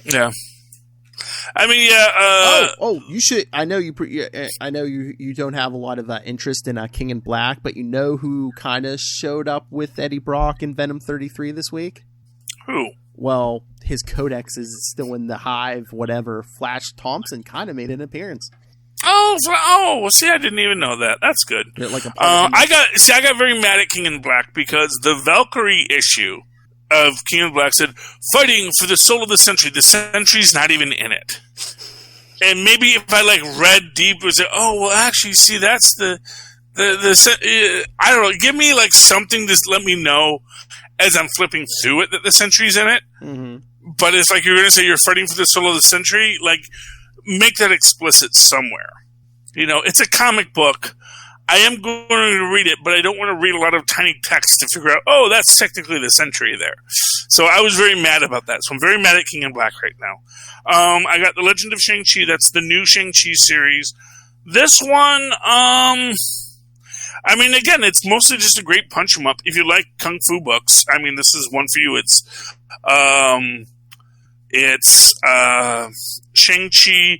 S1: yeah. I mean, yeah.
S4: You should. I know you. I know you don't have a lot of interest in King in Black, but you know who kind of showed up with Eddie Brock in Venom 33 this week?
S1: Who?
S4: Well, his codex is still in the Hive. Whatever. Flash Thompson kind of made an appearance.
S1: See, I didn't even know that. That's good. I got very mad at King in Black because the Valkyrie issue of King in Black said, fighting for the soul of the Sentry. The Sentry's not even in it. And maybe if I read deep, it would say, actually, see, that's the I don't know. Give me something to let me know as I'm flipping through it that the Sentry's in it.
S4: Mm-hmm.
S1: But it's you're going to say you're fighting for the soul of the Sentry, make that explicit somewhere. You know, it's a comic book. I am going to read it, but I don't want to read a lot of tiny text to figure out, that's technically the Sentry there. So I was very mad about that. So I'm very mad at King in Black right now. I got The Legend of Shang-Chi. That's the new Shang-Chi series. This one, I mean, again, it's mostly just a great punch 'em up. If you like Kung Fu books, I mean, this is one for you. It's Shang-Chi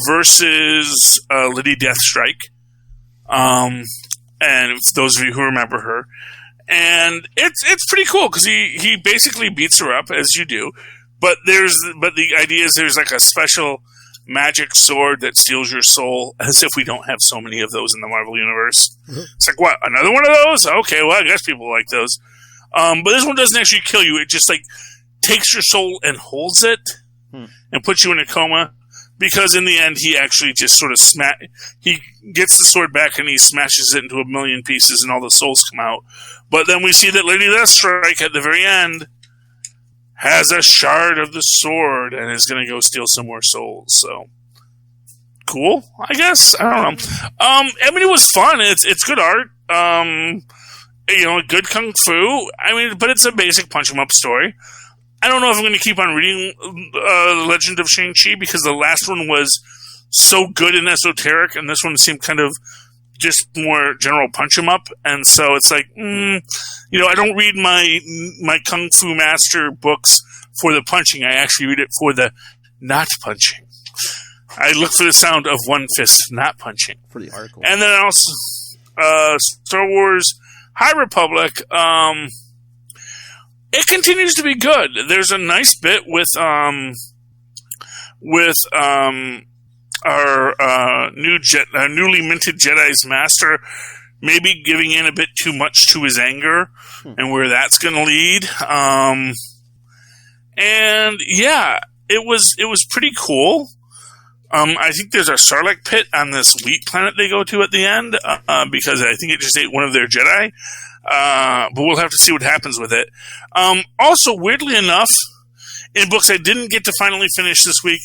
S1: versus Lady Deathstrike. And for those of you who remember her, and it's pretty cool because he basically beats her up as you do, but the idea is there's a special magic sword that steals your soul, as if we don't have so many of those in the Marvel universe. Mm-hmm. It's what, another one of those? Okay, well, I guess people like those. But this one doesn't actually kill you. It just takes your soul and holds it and puts you in a coma.
S3: because in the end he actually just sort of he gets the sword back and he smashes it into a million pieces and all the souls come out. But then we see that Lady Deathstrike at the very end has a shard of the sword and is going to go steal some more souls. So cool, I guess. I don't know. I mean, it was fun. It's good art. Good kung fu. I mean, but it's a basic punch 'em up story. I don't know if I'm going to keep on reading The Legend of Shang-Chi because the last one was so good and esoteric, and this one seemed kind of just more general punch 'em up. And so it's like, I don't read my Kung Fu Master books for the punching. I actually read it for the not punching. I look for the sound of one fist not punching.
S4: For the article.
S3: And then also Star Wars High Republic, it continues to be good. There's a nice bit with our newly minted Jedi's master maybe giving in a bit too much to his anger and where that's going to lead. And yeah, it was pretty cool. I think there's a Sarlacc pit on this wheat planet they go to at the end because I think it just ate one of their Jedi. But we'll have to see what happens with it. Also, weirdly enough, in books I didn't get to finally finish this week,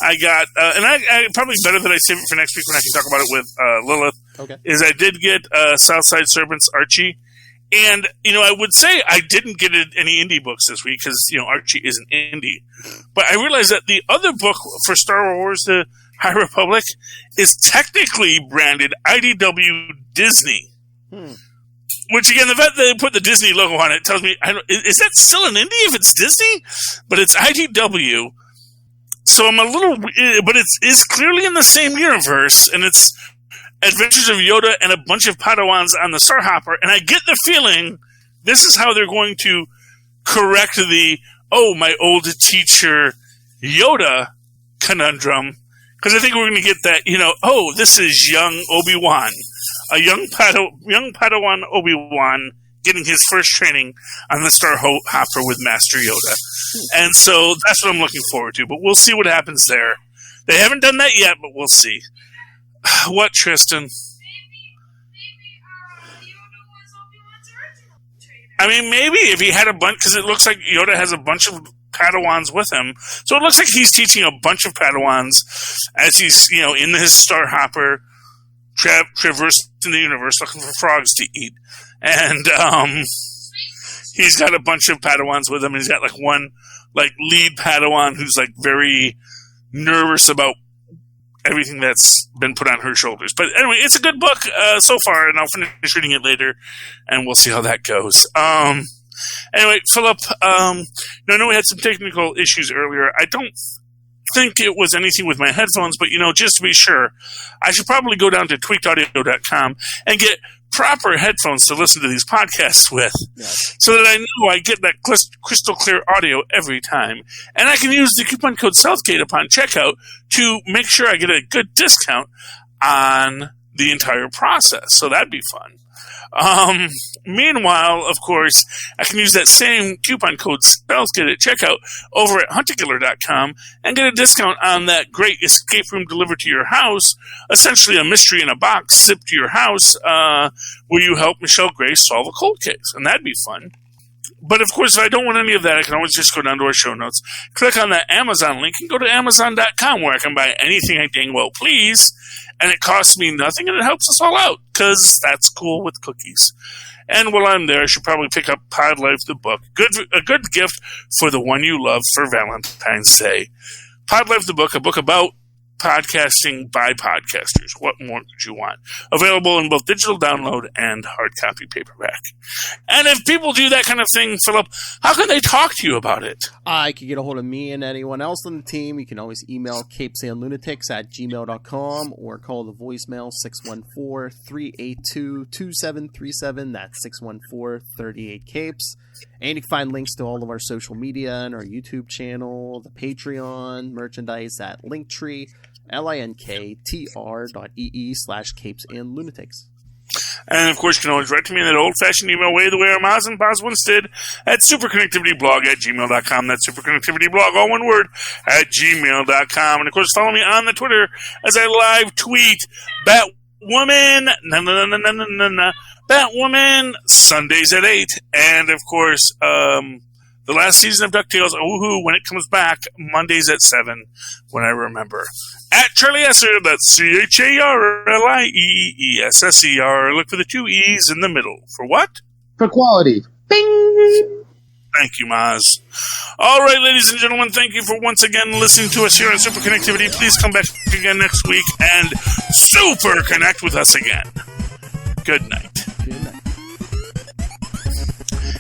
S3: I got, and I probably better that I save it for next week when I can talk about it with Lilith,
S4: okay.
S3: Is I did get Southside Serpents Archie. And, I would say I didn't get any indie books this week because, Archie isn't indie. But I realized that the other book for Star Wars, The High Republic, is technically branded IDW Disney. Which, again, the fact that they put the Disney logo on it tells me, is that still an indie if it's Disney? But it's IDW. So I'm a little, but it's clearly in the same universe, and it's Adventures of Yoda and a bunch of Padawans on the Starhopper, and I get the feeling this is how they're going to correct the, my old teacher Yoda conundrum, because I think we're going to get that, this is young Obi-Wan, a young Padawan Obi-Wan getting his first training on the Starhopper with Master Yoda. And so that's what I'm looking forward to, but we'll see what happens there. They haven't done that yet, but we'll see. What, Tristan? I mean, maybe if he had a bunch, because it looks like Yoda has a bunch of Padawans with him. So it looks like he's teaching a bunch of Padawans as he's, in his Starhopper, traversing the universe looking for frogs to eat. And he's got a bunch of Padawans with him. He's got one lead Padawan who's very nervous about everything that's been put on her shoulders. But anyway, it's a good book so far, and I'll finish reading it later, and we'll see how that goes. Anyway, Philip, I know we had some technical issues earlier. I don't think it was anything with my headphones, but, just to be sure, I should probably go down to tweakedaudio.com and get proper headphones to listen to these podcasts with, so that I know I get that crystal clear audio every time. And I can use the coupon code Southgate upon checkout to make sure I get a good discount on the entire process. So that'd be fun. Meanwhile, of course, I can use that same coupon code Southgate at checkout over at hunterkiller.com and get a discount on that great escape room delivered to your house, essentially a mystery in a box shipped to your house, where you help Michelle Grace solve a cold case. And that'd be fun. But of course, if I don't want any of that, I can always just go down to our show notes, click on that Amazon link, and go to Amazon.com where I can buy anything I dang well please. And it costs me nothing, and it helps us all out, because that's cool with cookies. And while I'm there, I should probably pick up Pod Life the book. A good gift for the one you love for Valentine's Day. Pod Life the book, a book about podcasting by podcasters. What more could you want? Available in both digital download and hard copy paperback. And if people do that kind of thing, Philip, how can they talk to you about it?
S4: You can get a hold of me and anyone else on the team. You can always email capesandlunatics@gmail.com or call the voicemail 614-382-2737. That's 614-38-CAPES. And you can find links to all of our social media and our YouTube channel, the Patreon, merchandise at Linktree, linktr.ee/capesandlunatics.
S3: And, of course, you can always write to me in that old-fashioned email way, the way our Maz and Paz once did, at superconnectivityblog@gmail.com. That's superconnectivityblog, all one word, at gmail.com. And, of course, follow me on the Twitter as I live tweet Batwoman, Batwoman, Sundays at 8. And, of course, the last season of DuckTales, woohoo, when it comes back, Mondays at 7, when I remember. At Charlie Esser, that's CharlieEesser. Look for the 2 E's in the middle. For what?
S5: For quality. Bing!
S3: Thank you, Maz. All right, ladies and gentlemen, thank you for once again listening to us here on Super Connectivity. Please come back again next week and super connect with us again. Good night.
S4: Good night.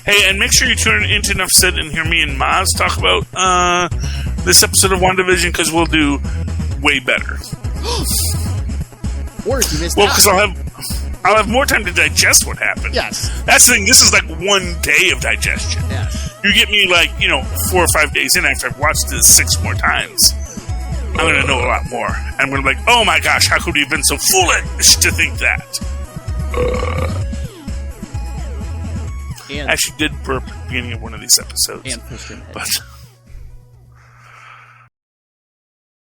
S3: Hey, and make sure you tune into Enough Said and hear me and Maz talk about this episode of WandaVision, because we'll do way better.
S4: Or if you missed
S3: because I'll have more time to digest what happened.
S4: Yes.
S3: That's the thing. This is like one day of digestion.
S4: Yes.
S3: You get me 4 or 5 days in after I've watched this 6 more times. I'm going to know a lot more. I'm going to be like, oh my gosh, how could we have been so foolish to think that? I actually did burp at the beginning of one of these episodes.
S4: And pushed him.
S3: But